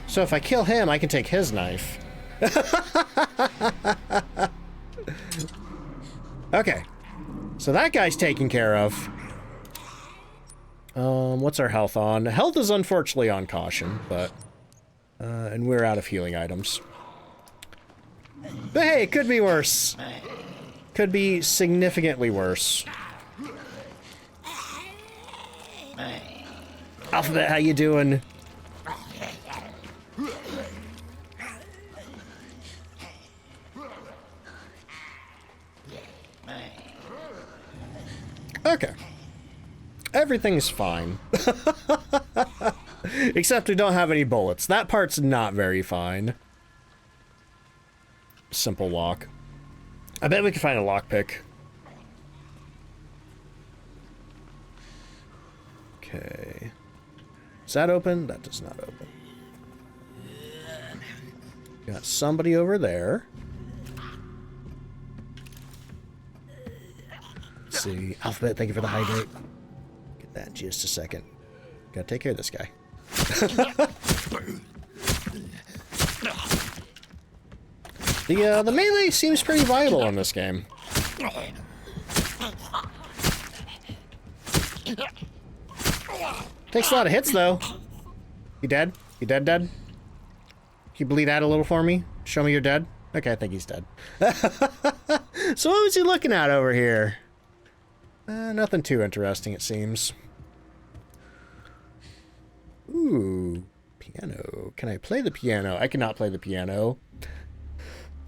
So if I kill him, I can take his knife. Okay. So that guy's taken care of. What's our health on? Health is unfortunately on caution, but... and we're out of healing items. But hey, it could be worse. Could be significantly worse. Alphabet, how you doing? Okay. Everything's fine. Except we don't have any bullets. That part's not very fine. Simple lock. I bet we can find a lockpick. Okay. Is that open? That does not open. Got somebody over there. Let's see. Alphabet, thank you for the hydrate. Get that in just a second. Gotta take care of this guy. The melee seems pretty viable in this game. Takes a lot of hits, though. You dead? You dead? Can you bleed out a little for me? Show me you're dead. Okay, I think he's dead. So what was he looking at over here? Nothing too interesting, it seems. Ooh, piano. Can I play the piano? I cannot play the piano.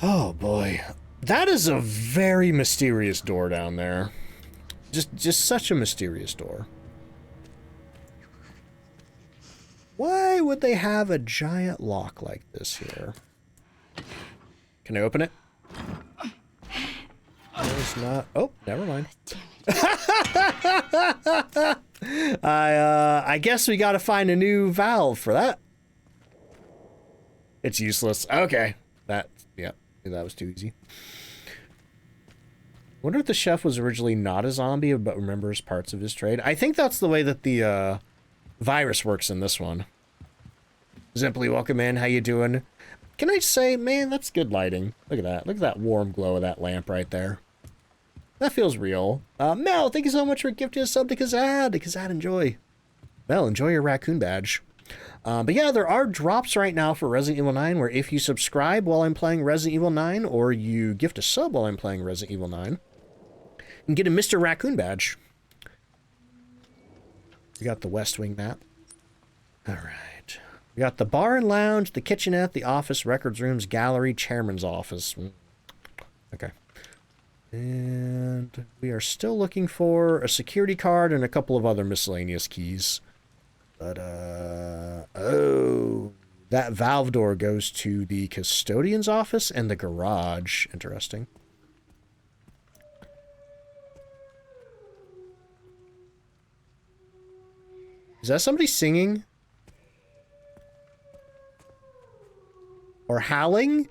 Oh, boy. That is a very mysterious door down there. Just such a mysterious door. Why would they have a giant lock like this here? Can I open it? There's not. Oh, never mind. I guess we gotta find a new valve for that. It's useless. Okay. That was too easy. Wonder if the chef was originally not a zombie, but remembers parts of his trade. I think that's the way that the virus works in this one. Zimply, welcome in. How you doing? Can I say, man, that's good lighting. Look at that. Look at that warm glow of that lamp right there. That feels real. Mel, thank you so much for gifting a sub to Kazad. Kazad, enjoy. Mel, enjoy your raccoon badge. But yeah, there are drops right now for Resident Evil 9 where if you subscribe while I'm playing Resident Evil 9 or you gift a sub while I'm playing Resident Evil 9, you can get a Mr. Raccoon badge. We got the West Wing map. All right. We got the bar and lounge, the kitchenette, the office, records rooms, gallery, chairman's office. Okay. And we are still looking for a security card and a couple of other miscellaneous keys. But, oh, that valve door goes to the custodian's office and the garage. Interesting. Is that somebody singing? Or howling?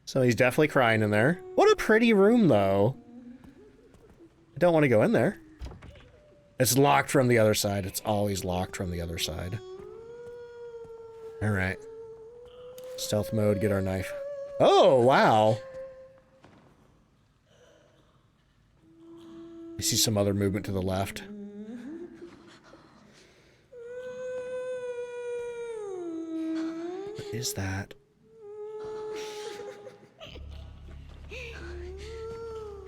So he's definitely crying in there. What a pretty room, though. I don't want to go in there. It's locked from the other side. It's always locked from the other side. Alright. Stealth mode, get our knife. Oh, wow. I see some other movement to the left. What is that?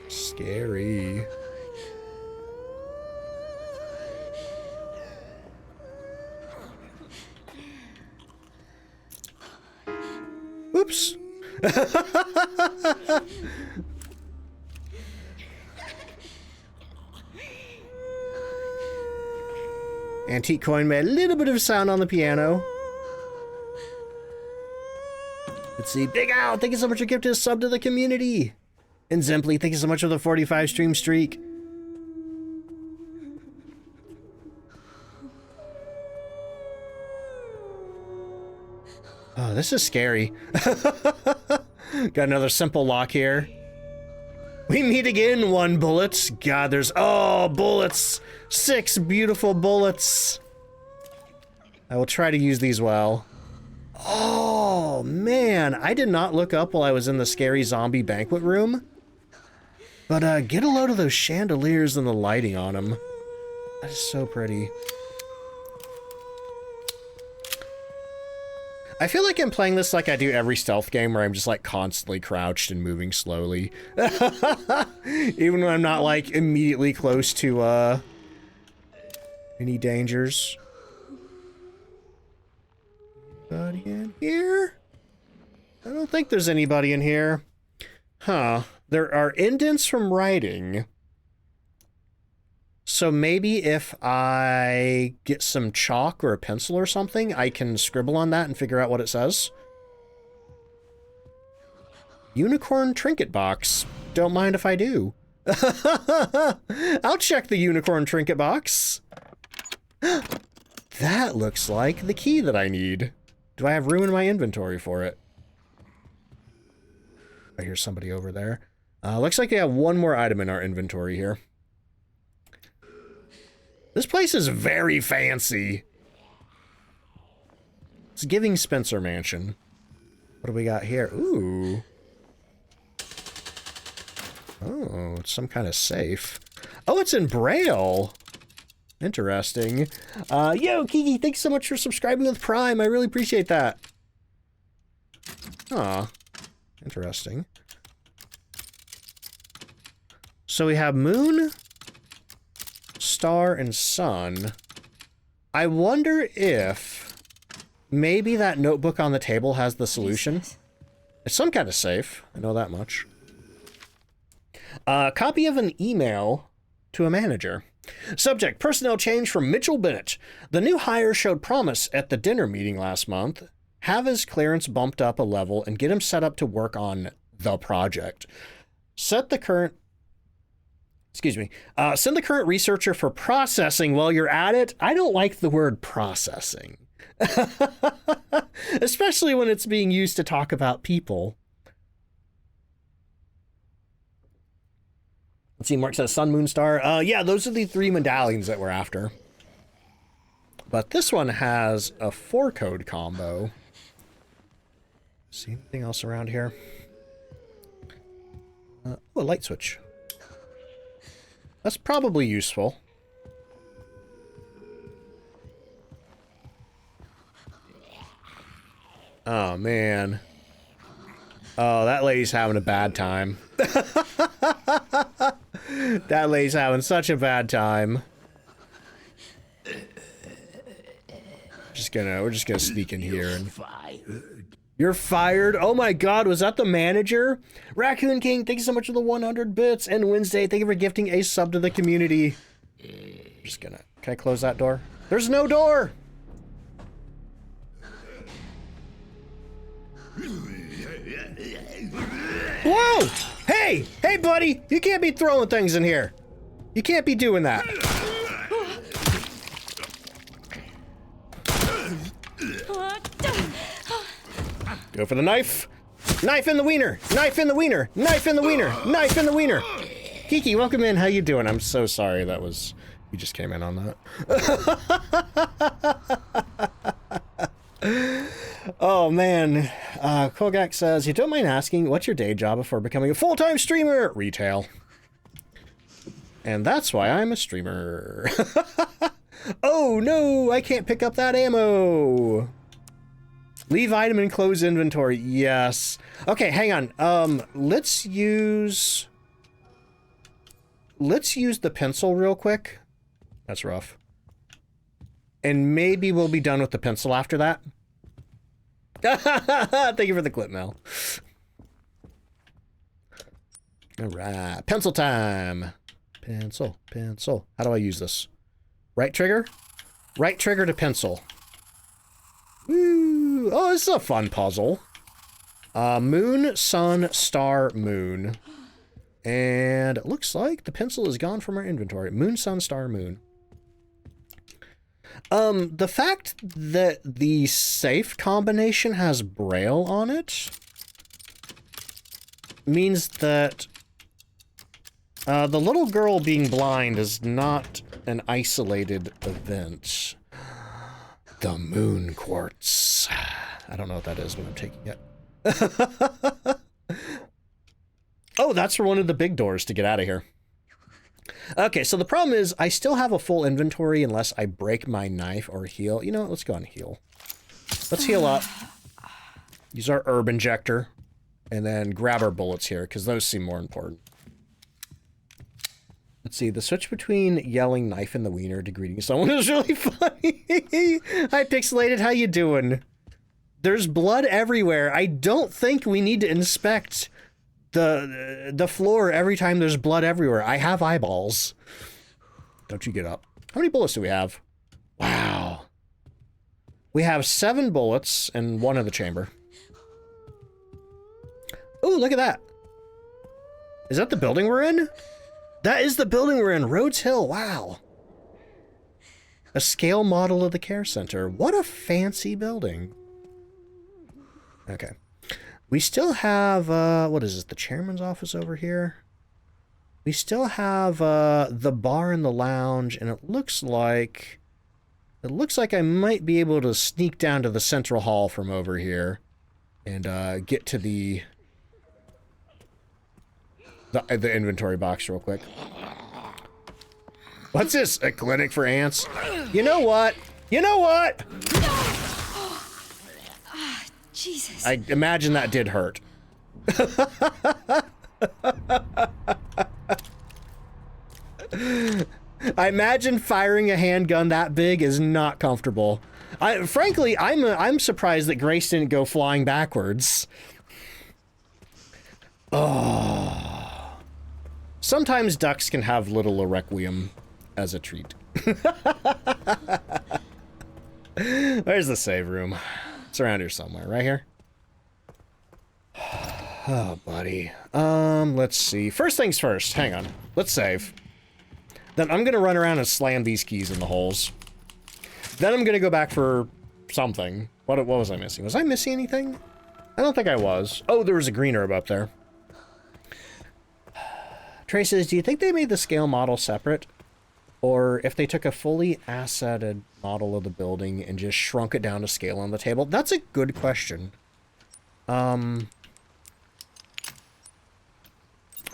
Scary. Oops. Antique coin made a little bit of sound on the piano. Let's see. Big Al, thank you so much for gifting a sub to the community. And Zimply, thank you so much for the 45 stream streak. Oh, this is scary. Got another simple lock here. We meet again, 1 bullets. God, there's... Oh, bullets. 6 beautiful bullets. I will try to use these well. Oh, man. I did not look up while I was in the scary zombie banquet room. But get a load of those chandeliers and the lighting on them. That is so pretty. I feel like I'm playing this like I do every stealth game where I'm just like constantly crouched and moving slowly. Even when I'm not like immediately close to any dangers. Anybody in here? I don't think there's anybody in here. Huh. There are indents from writing. So maybe if I get some chalk or a pencil or something, I can scribble on that and figure out what it says. Unicorn trinket box. Don't mind if I do. I'll check the unicorn trinket box. That looks like the key that I need. Do I have room in my inventory for it? I hear somebody over there. Looks like we have one more item in our inventory here. This place is very fancy. It's giving Spencer Mansion. What do we got here? Ooh. Oh, it's some kind of safe. Oh, it's in Braille. Interesting. Yo, Kiki, thanks so much for subscribing with Prime. I really appreciate that. Aw. Interesting. So we have moon, star, and sun. I wonder if maybe that notebook on the table has the solution. It's some kind of safe. I know that much. Copy of an email to a manager. Subject, personnel change from Mitchell Bennett. The new hire showed promise at the dinner meeting last month. Have his clearance bumped up a level and get him set up to work on the project. Send the current researcher for processing while you're at it. I don't like the word processing. Especially when it's being used to talk about people. Let's see, Mark says Sun, Moon, Star. Yeah, those are the 3 medallions that we're after. But this one has a 4-code combo. See anything else around here? Oh, a light switch. That's probably useful. Oh, man. Oh, that lady's having a bad time. That lady's having such a bad time. We're just gonna sneak in here and... You're fired? Oh my god, was that the manager? Raccoon King, thank you so much for the 100 bits. And Wednesday, thank you for gifting a sub to the community. Just gonna... Can I close that door? There's no door! Whoa! Hey! Hey, buddy! You can't be throwing things in here. You can't be doing that. Go for the knife. Knife in the wiener. Knife in the wiener. Knife in the wiener. Knife in the wiener. Kiki, welcome in. How you doing? I'm so sorry that was... You just came in on that. Oh, man. Kogak says, you don't mind asking, what's your day job before becoming a full-time streamer? Retail. And that's why I'm a streamer. Oh, no, I can't pick up that ammo. Leave item in close inventory. Yes. Okay, hang on. Let's use the pencil real quick. That's rough. And maybe we'll be done with the pencil after that. Thank you for the clip, Mel. All right, pencil time. Pencil. How do I use this? Right trigger? Right trigger to pencil. Woo! Oh, this is a fun puzzle. Moon, sun, star, moon. And it looks like the pencil is gone from our inventory. Moon, sun, star, moon. The fact that the safe combination has Braille on it means that the little girl being blind is not an isolated event. The moon quartz. I don't know what that is, but I'm taking it. Oh, that's for one of the big doors to get out of here. Okay, so the problem is I still have a full inventory unless I break my knife or heal. You know what? Let's go and heal. Let's heal up. Use our herb injector. And then grab our bullets here, because those seem more important. Let's see, the switch between yelling knife in the wiener to greeting someone is really funny. Hi, Pixelated, how you doing? There's blood everywhere. I don't think we need to inspect the floor every time there's blood everywhere. I have eyeballs. Don't you get up. How many bullets do we have? Wow. We have 7 bullets and 1 in the chamber. Oh, look at that. Is that the building we're in? That is the building we're in, Rhodes Hill. Wow. A scale model of the care center. What a fancy building. Okay. We still have, what is this, the chairman's office over here? We still have the bar and the lounge, and it looks like It looks like I might be able to sneak down to the central hall from over here and get to the inventory box real quick. What's this? A clinic for ants? You know what? You know what? Jesus. I imagine that did hurt. I imagine firing a handgun that big is not comfortable. Frankly, I'm surprised that Grace didn't go flying backwards. Oh. Sometimes ducks can have little requiem as a treat. Where's the save room? It's around here somewhere, right here. Oh, buddy. Let's see. First things first. Hang on. Let's save. Then I'm gonna run around and slam these keys in the holes. Then I'm gonna go back for something. What was I missing? Was I missing anything? I don't think I was. Oh, there was a green herb up there. Trey says, do you think they made the scale model separate? Or if they took a fully assetted model of the building and just shrunk it down to scale on the table? That's a good question. I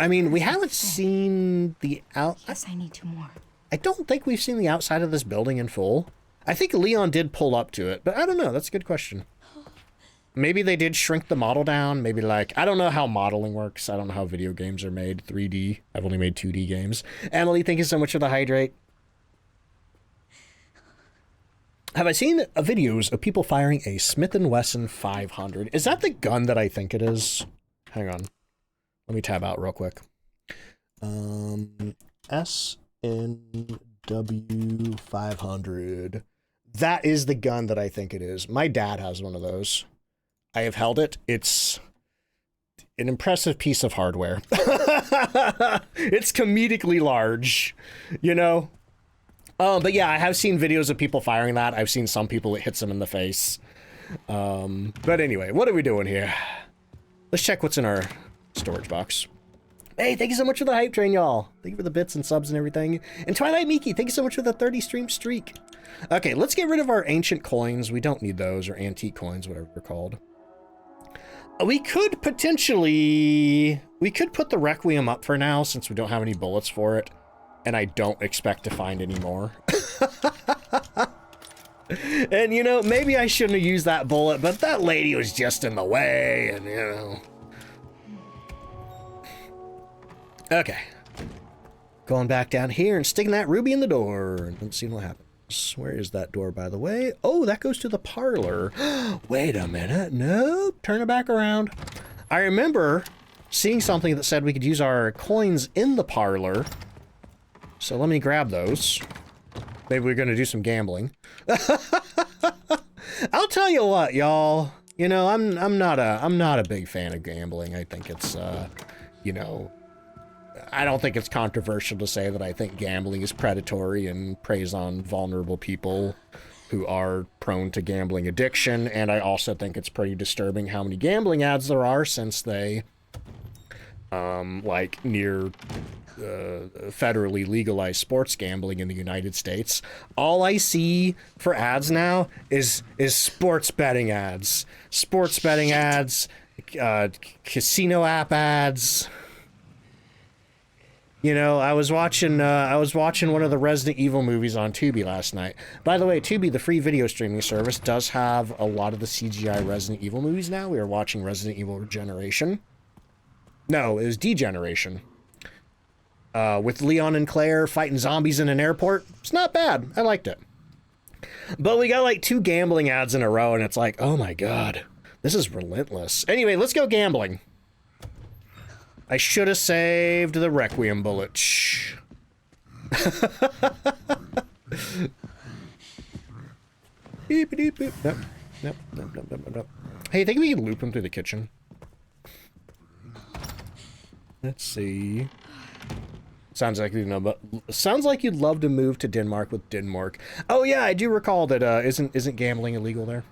mean, we haven't seen the Yes, I need 2 more. I don't think we've seen the outside of this building in full. I think Leon did pull up to it, but I don't know. That's a good question. Maybe they did shrink the model down. Maybe, like, I don't know how modeling works. I don't know how video games are made. 3D. I've only made 2D games. Emily, thank you so much for the hydrate. Have I seen videos of people firing a Smith & Wesson 500? Is that the gun that I think it is? Hang on. Let me tab out real quick. SNW 500. That is the gun that I think it is. My dad has one of those. I have held it. It's an impressive piece of hardware. It's comedically large, you know? But yeah, I have seen videos of people firing that. I've seen some people, it hits them in the face. But anyway, what are we doing here? Let's check what's in our storage box. Hey, thank you so much for the hype train, y'all. Thank you for the bits and subs and everything. And Twilight Miki, thank you so much for the 30 stream streak. Okay, let's get rid of our ancient coins. We don't need those, or antique coins, whatever they're called. We could potentially... We could put the Requiem up for now, since we don't have any bullets for it. And I don't expect to find any more. And, you know, maybe I shouldn't have used that bullet, but that lady was just in the way, and, you know... Okay. Going back down here and sticking that ruby in the door. And let's see what happens. Where is that door, by the way? Oh, that goes to the parlor. Wait a minute. Nope. Turn it back around. I remember seeing something that said we could use our coins in the parlor. So let me grab those. Maybe we're going to do some gambling. I'll tell you what, y'all. You know, I'm not a big fan of gambling. I think it's, you know... I don't think it's controversial to say that I think gambling is predatory and preys on vulnerable people who are prone to gambling addiction, and I also think it's pretty disturbing how many gambling ads there are since they, like, near federally legalized sports gambling in the United States. All I see for ads now is sports betting ads. Sports betting ads, casino app ads. You know, I was watching one of the Resident Evil movies on Tubi last night. By the way, Tubi, the free video streaming service, does have a lot of the CGI Resident Evil movies now. We are watching Resident Evil Regeneration. No, it was Degeneration. With Leon and Claire fighting zombies in an airport. It's not bad. I liked it. But we got like 2 gambling ads in a row, and it's like, oh my god, this is relentless. Anyway, let's go gambling. I should have saved the Requiem bullet. Shh. Beep, beep, beep. Nope. Nope. Nope. Nope. Nope. Nope. Hey, I think we can loop him through the kitchen. Let's see. Sounds like you'd love to move to Denmark with Denmark. Oh yeah, I do recall that isn't gambling illegal there.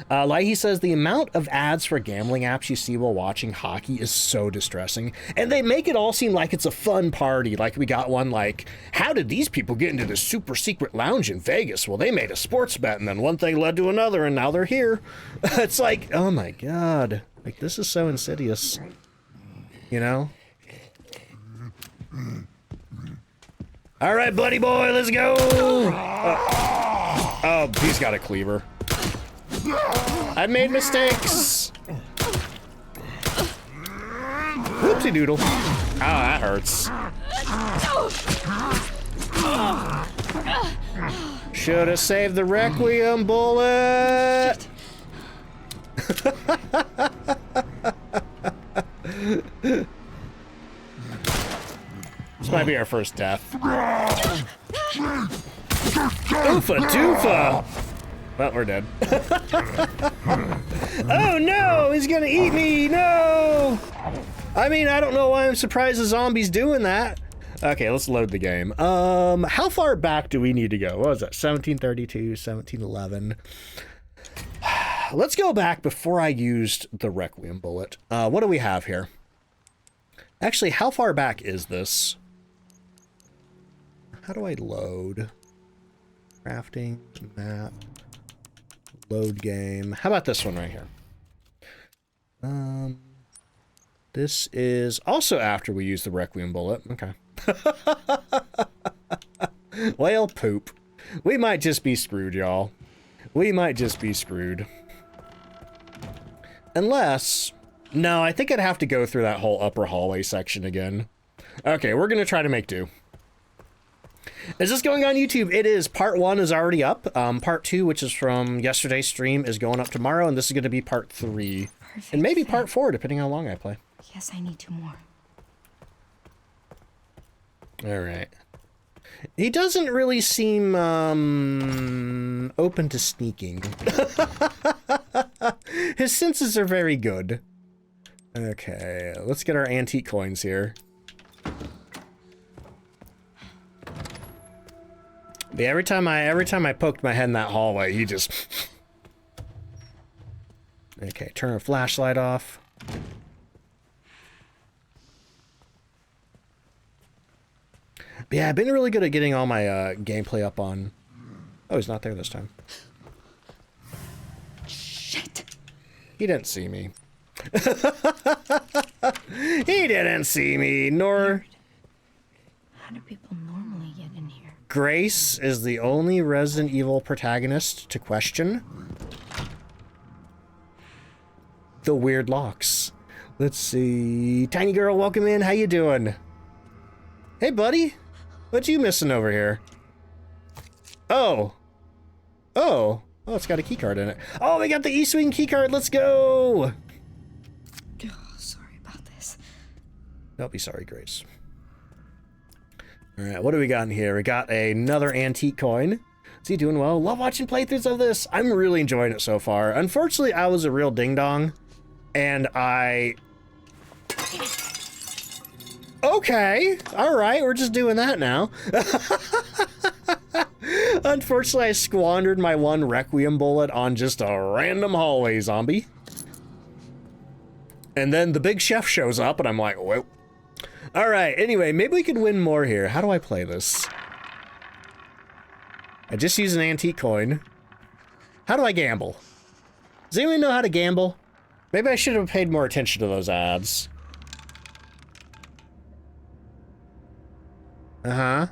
He says the amount of ads for gambling apps you see while watching hockey is so distressing. And they make it all seem like it's a fun party. Like we got one like, how did these people get into this super secret lounge in Vegas? Well, they made a sports bet and then one thing led to another and now they're here. It's like, oh my God. Like, this is so insidious. You know? All right, buddy boy, let's go. Oh, he's got a cleaver. I made mistakes. Whoopsie doodle. Oh, that hurts. Should have saved the Requiem bullet. This might be our first death. Oofa doofa! Well, we're dead. Oh no! He's gonna eat me! No! I mean, I don't know why I'm surprised the zombie's doing that. Okay, let's load the game. How far back do we need to go? What was that? 1732, 1711. Let's go back before I used the Requiem bullet. What do we have here? Actually, how far back is this? How do I load? Crafting, map, load game. How about this one right here? This is also after we use the Requiem bullet. Okay. Well, poop. We might just be screwed, y'all. We might just be screwed. Unless... No, I think I'd have to go through that whole upper hallway section again. Okay, we're gonna try to make do. Is this going on YouTube? It is. Part 1 is already up. Part 2, which is from yesterday's stream, is going up tomorrow, and this is going to be part 3. Perfect and maybe fit. part 4, depending on how long I play. Yes, I need 2 more. Alright. He doesn't really seem, open to sneaking. His senses are very good. Okay, let's get our antique coins here. Yeah, every time I poked my head in that hallway, he just... Okay, turn a flashlight off. But yeah, I've been really good at getting all my gameplay up on... Oh, he's not there this time. Shit. He didn't see me. He didn't see me, nor... How do people normally get in here? Grace is the only Resident Evil protagonist to question the weird locks. Let's see. Tiny girl, welcome in. How you doing? Hey, buddy. What you missing over here? Oh. Oh. Oh, it's got a keycard in it. Oh, we got the E-Swing keycard. Let's go. Oh, sorry about this. Don't be sorry, Grace. All right, what do we got in here? We got another antique coin. Is he doing well? Love watching playthroughs of this. I'm really enjoying it so far. Unfortunately, I was a real ding-dong, and I... Okay, all right, we're just doing that now. Unfortunately, I squandered my one Requiem bullet on just a random hallway zombie. And then the big chef shows up, and I'm like, whoa. All right, anyway, maybe we can win more here. How do I play this? I just used an antique coin. How do I gamble? Does anyone know how to gamble? Maybe I should have paid more attention to those ads. Uh-huh.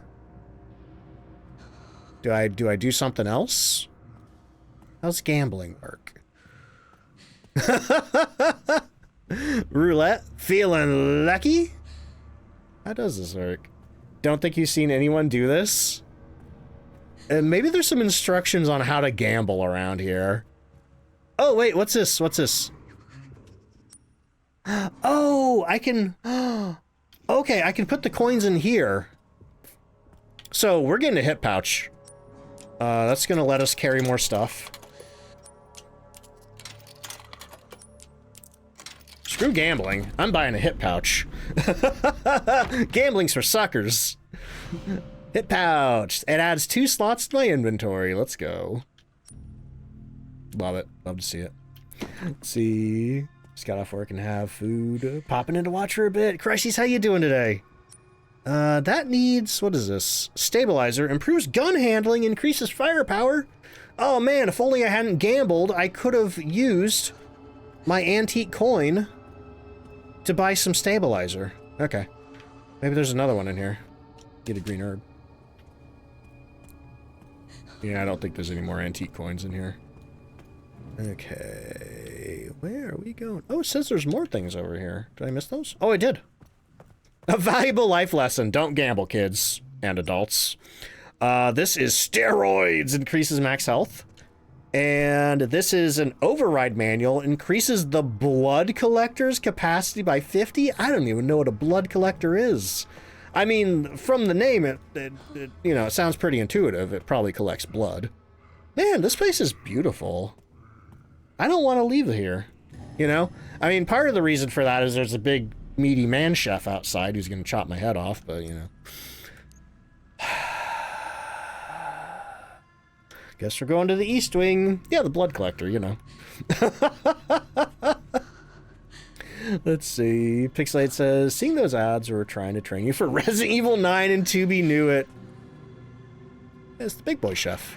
Do I do something else? How's gambling work? Roulette? Feeling lucky? How does this work? Don't think you've seen anyone do this? Maybe there's some instructions on how to gamble around here. Oh, wait, what's this? What's this? Oh, I can... Okay, I can put the coins in here. So, we're getting a hip pouch. That's gonna let us carry more stuff. Screw gambling. I'm buying a hip pouch. Gambling's for suckers. Hip pouch. It adds 2 slots to my inventory. Let's go. Love it. Love to see it. Let's see. Just got off work and have food. Popping in to watch for a bit. Crushies, how you doing today? That needs, what is this? Stabilizer. Improves gun handling, increases firepower. Oh man, if only I hadn't gambled, I could have used my antique coin to buy some stabilizer. Okay. Maybe there's another one in here. Get a green herb. Yeah, I don't think there's any more antique coins in here. Okay, where are we going? Oh, it says there's more things over here. Did I miss those? Oh, I did. A valuable life lesson. Don't gamble, kids and adults. This is steroids. Increases max health. And this is an override manual. Increases the blood collector's capacity by 50. I don't even know what a blood collector is. I mean, from the name, it you know, it sounds pretty intuitive. It probably collects blood. Man, this place is beautiful. I don't want to leave here, you know? I mean, part of the reason for that is there's a big, meaty man chef outside who's going to chop my head off, but, you know. Guess we're going to the East Wing. Yeah, the blood collector, you know. Let's see. Pixelate says, seeing those ads, we're trying to train you for Resident Evil 9 and 2B knew it. It's the big boy chef.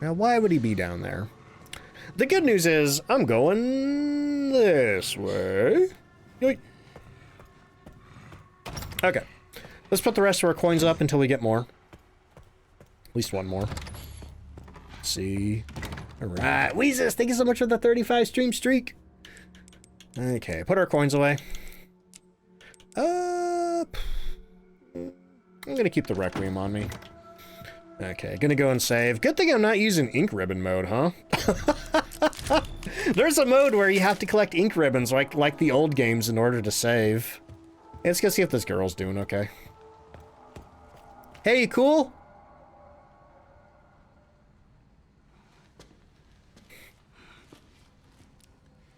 Now, why would he be down there? The good news is, I'm going this way. Yoink. Okay. Let's put the rest of our coins up until we get more. At least one more. Let's see. Alright. Weezus, thank you so much for the 35 stream streak. Okay, put our coins away. I'm gonna keep the Requiem on me. Okay, gonna go and save. Good thing I'm not using ink ribbon mode, huh? There's a mode where you have to collect ink ribbons like the old games in order to save. Hey, let's go see if this girl's doing okay. Hey, you cool?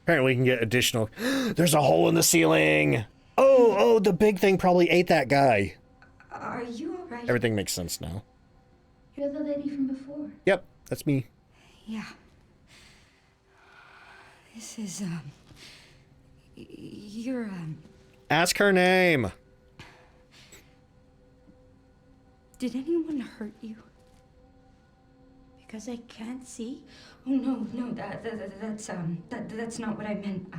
Apparently we can get additional... There's a hole in the ceiling! Oh, the big thing probably ate that guy. Are you alright? Everything makes sense now. You're the lady from before. Yep, that's me. Yeah. This is, you're, Ask her name. Did anyone hurt you? Because I can't see? Oh, no, that's not what I meant.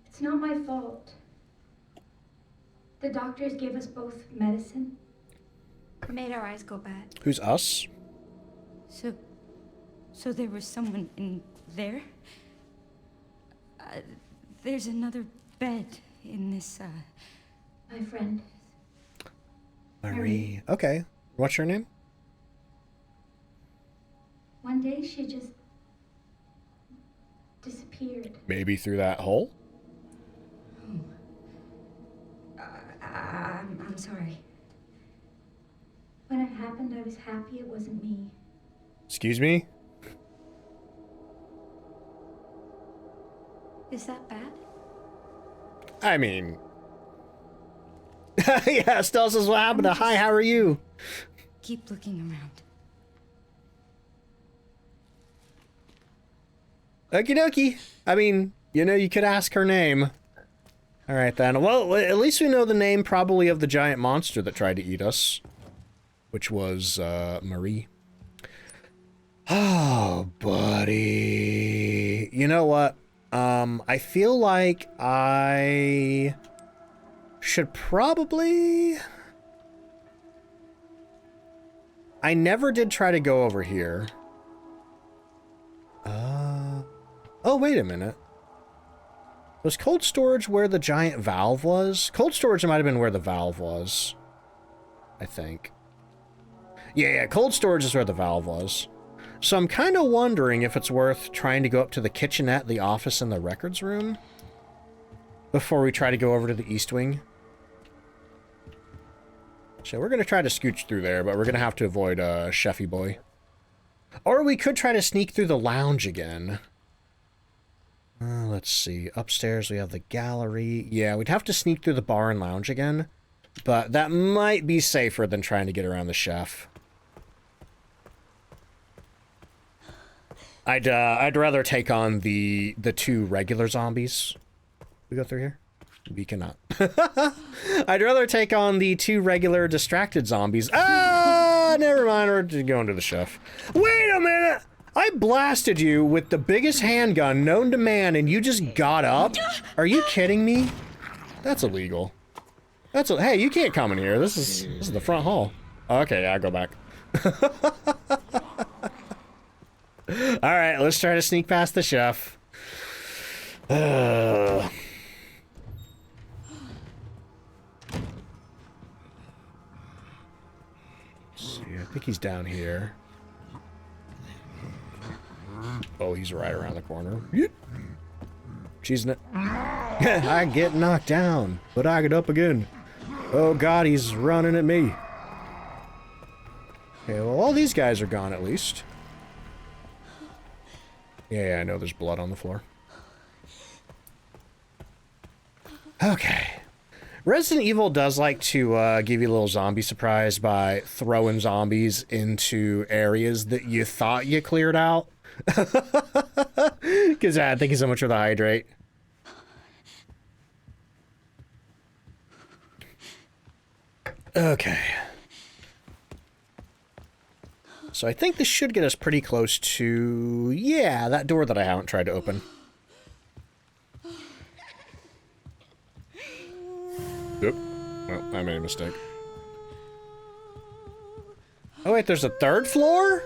It's not my fault. The doctors gave us both medicine. Made our eyes go bad. Who's us? So there was someone in there? There's another bed in this, My friend. Marie. Okay. What's her name? One day she just disappeared. Maybe through that hole? I'm sorry. When it happened, I was happy it wasn't me. Excuse me? Is that bad? I mean... yeah, Stella says, what happened to hi, how are you? Keep looking around. Okie dokie. I mean, you know, you could ask her name. Alright then. Well, at least we know the name probably of the giant monster that tried to eat us. Which was, Marie. Oh, buddy. You know what? I feel like I should probably... I never did try to go over here. Oh, wait a minute. Was cold storage where the giant valve was? Cold storage might have been where the valve was. I think. Yeah, cold storage is where the valve was. So I'm kind of wondering if it's worth trying to go up to the kitchenette, the office, and the records room before we try to go over to the East Wing. So we're going to try to scooch through there, but we're going to have to avoid Chefy Boy. Or we could try to sneak through the lounge again. Let's see. Upstairs we have the gallery. Yeah, we'd have to sneak through the bar and lounge again. But that might be safer than trying to get around the chef. I'd rather take on the 2 regular zombies. We go through here? We cannot. I'd rather take on the 2 regular distracted zombies. Ah, never mind. We're going to the chef. Wait a minute! I blasted you with the biggest handgun known to man, and you just got up? Are you kidding me? That's illegal. Hey, you can't come in here. This is the front hall. Okay, yeah, I go back. All right, let's try to sneak past the chef. Let's see, I think he's down here. Oh, he's right around the corner. Cheesing it. I get knocked down, but I get up again. Oh god, he's running at me. Okay, well, all these guys are gone at least. Yeah, I know there's blood on the floor. Okay. Resident Evil does like to give you a little zombie surprise by throwing zombies into areas that you thought you cleared out. Because thank you so much for the hydrate. Okay. So I think this should get us pretty close to, yeah, that door that I haven't tried to open. Oop. Well, I made a mistake. Oh wait, there's a 3rd floor?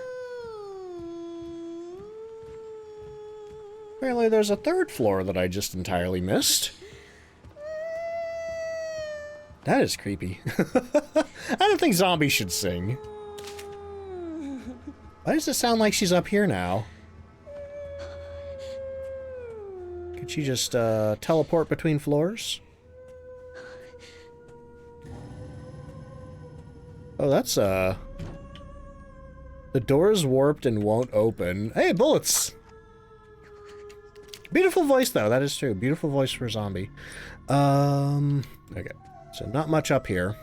Apparently there's a 3rd floor that I just entirely missed. That is creepy. I don't think zombies should sing. Why does it sound like she's up here now? Could she just teleport between floors? Oh, that's the door's warped and won't open. Hey, bullets! Beautiful voice, though. That is true. Beautiful voice for a zombie. Okay. So not much up here.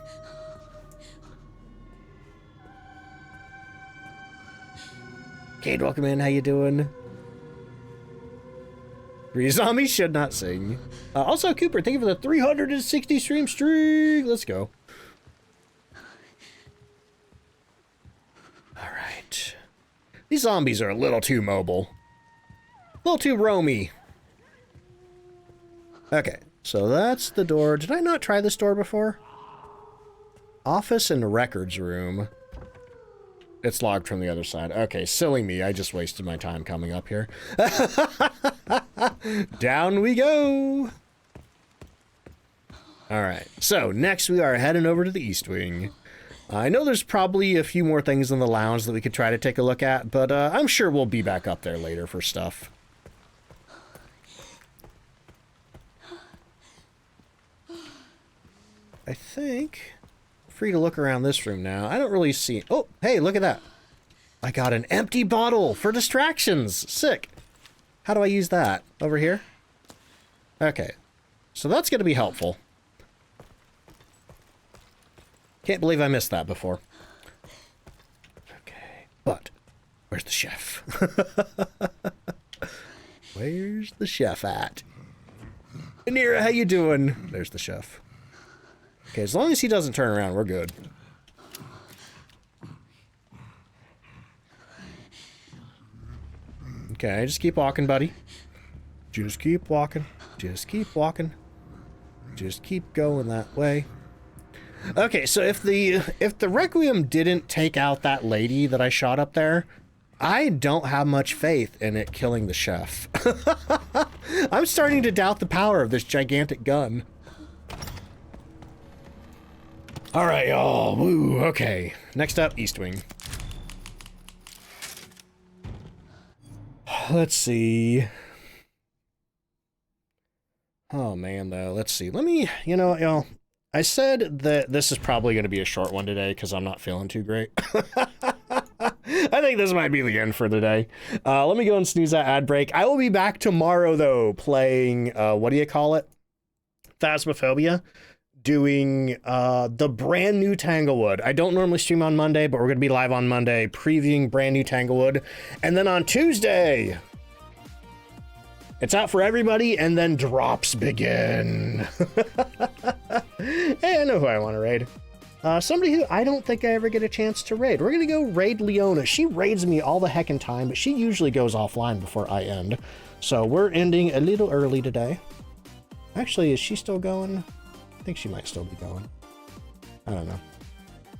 Cade, welcome in. How you doing? 3 zombies should not sing. Also, Cooper, thank you for the 360 stream streak. Let's go. All right. These zombies are a little too mobile. A little too roamy. Okay, so that's the door. Did I not try this door before? Office and records room. It's locked from the other side. Okay, silly me. I just wasted my time coming up here. Down we go. All right, so next we are heading over to the East Wing. I know there's probably a few more things in the lounge that we could try to take a look at, but I'm sure we'll be back up there later for stuff. I think free to look around this room now. I don't really see... Oh, hey, look at that. I got an empty bottle for distractions. Sick. How do I use that? Over here? Okay. So that's going to be helpful. Can't believe I missed that before. Okay. But, where's the chef? Where's the chef at? Anira, how you doing? There's the chef. Okay, as long as he doesn't turn around, we're good. Okay, just keep walking, buddy. Just keep walking. Just keep walking. Just keep going that way. Okay, so if the Requiem didn't take out that lady that I shot up there, I don't have much faith in it killing the chef. I'm starting to doubt the power of this gigantic gun. All right, y'all. Woo. Okay. Next up, East Wing. Let's see. Oh man, though. Let's see. Let me. You know. I said that this is probably going to be a short one today because I'm not feeling too great. I think this might be the end for today. Let me go and snooze that ad break. I will be back tomorrow though, playing what do you call it? Phasmophobia. doing the brand new Tanglewood. I don't normally stream on Monday, but we're going to be live on Monday previewing brand new Tanglewood. And then on Tuesday, it's out for everybody, and then drops begin. Hey, I know who I want to raid. Somebody who I don't think I ever get a chance to raid. We're going to go raid Leona. She raids me all the heckin' time, but she usually goes offline before I end. So we're ending a little early today. Actually, is she still going? I think she might still be going. I don't know.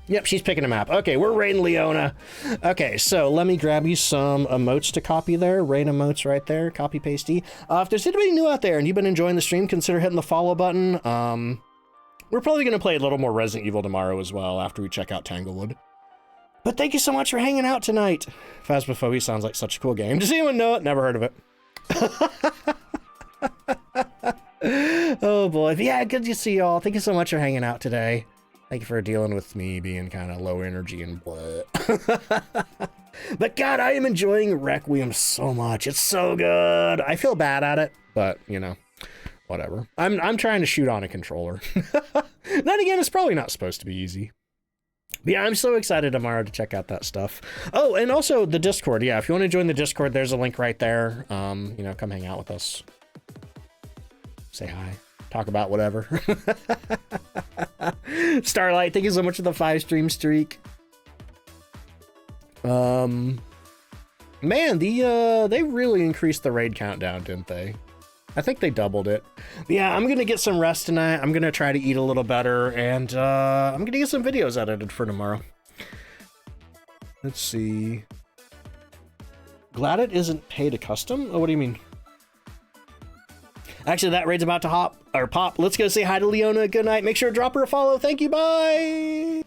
Yep, she's picking a map. Okay, we're raiding Leona. Okay, so let me grab you some emotes to copy there. Raid emotes right there. Copy pasty. If there's anybody new out there and you've been enjoying the stream, consider hitting the follow button. We're probably going to play a little more Resident Evil tomorrow as well after we check out Tanglewood. But thank you so much for hanging out tonight. Phasmophobia sounds like such a cool game. Does anyone know it? Never heard of it. Oh boy. Yeah, good to see y'all. Thank you so much for hanging out today. Thank you for dealing with me being kind of low energy and blah. But God, I am enjoying Requiem so much. It's so good. I feel bad at it, but you know, whatever. I'm trying to shoot on a controller. Then again, it's probably not supposed to be easy. But yeah, I'm so excited tomorrow to check out that stuff. Oh, and also the Discord. Yeah, if you want to join the Discord, there's a link right there. You know, come hang out with us. Say hi. Talk about whatever. Starlight, thank you so much for the 5-stream streak. Man, they really increased the raid countdown, didn't they? I think they doubled it. But yeah, I'm gonna get some rest tonight. I'm gonna try to eat a little better, and I'm gonna get some videos edited for tomorrow. Let's see. Glad it isn't paid a custom? Oh, what do you mean? Actually, that raid's about to pop. Let's go say hi to Leona. Good night. Make sure to drop her a follow. Thank you. Bye.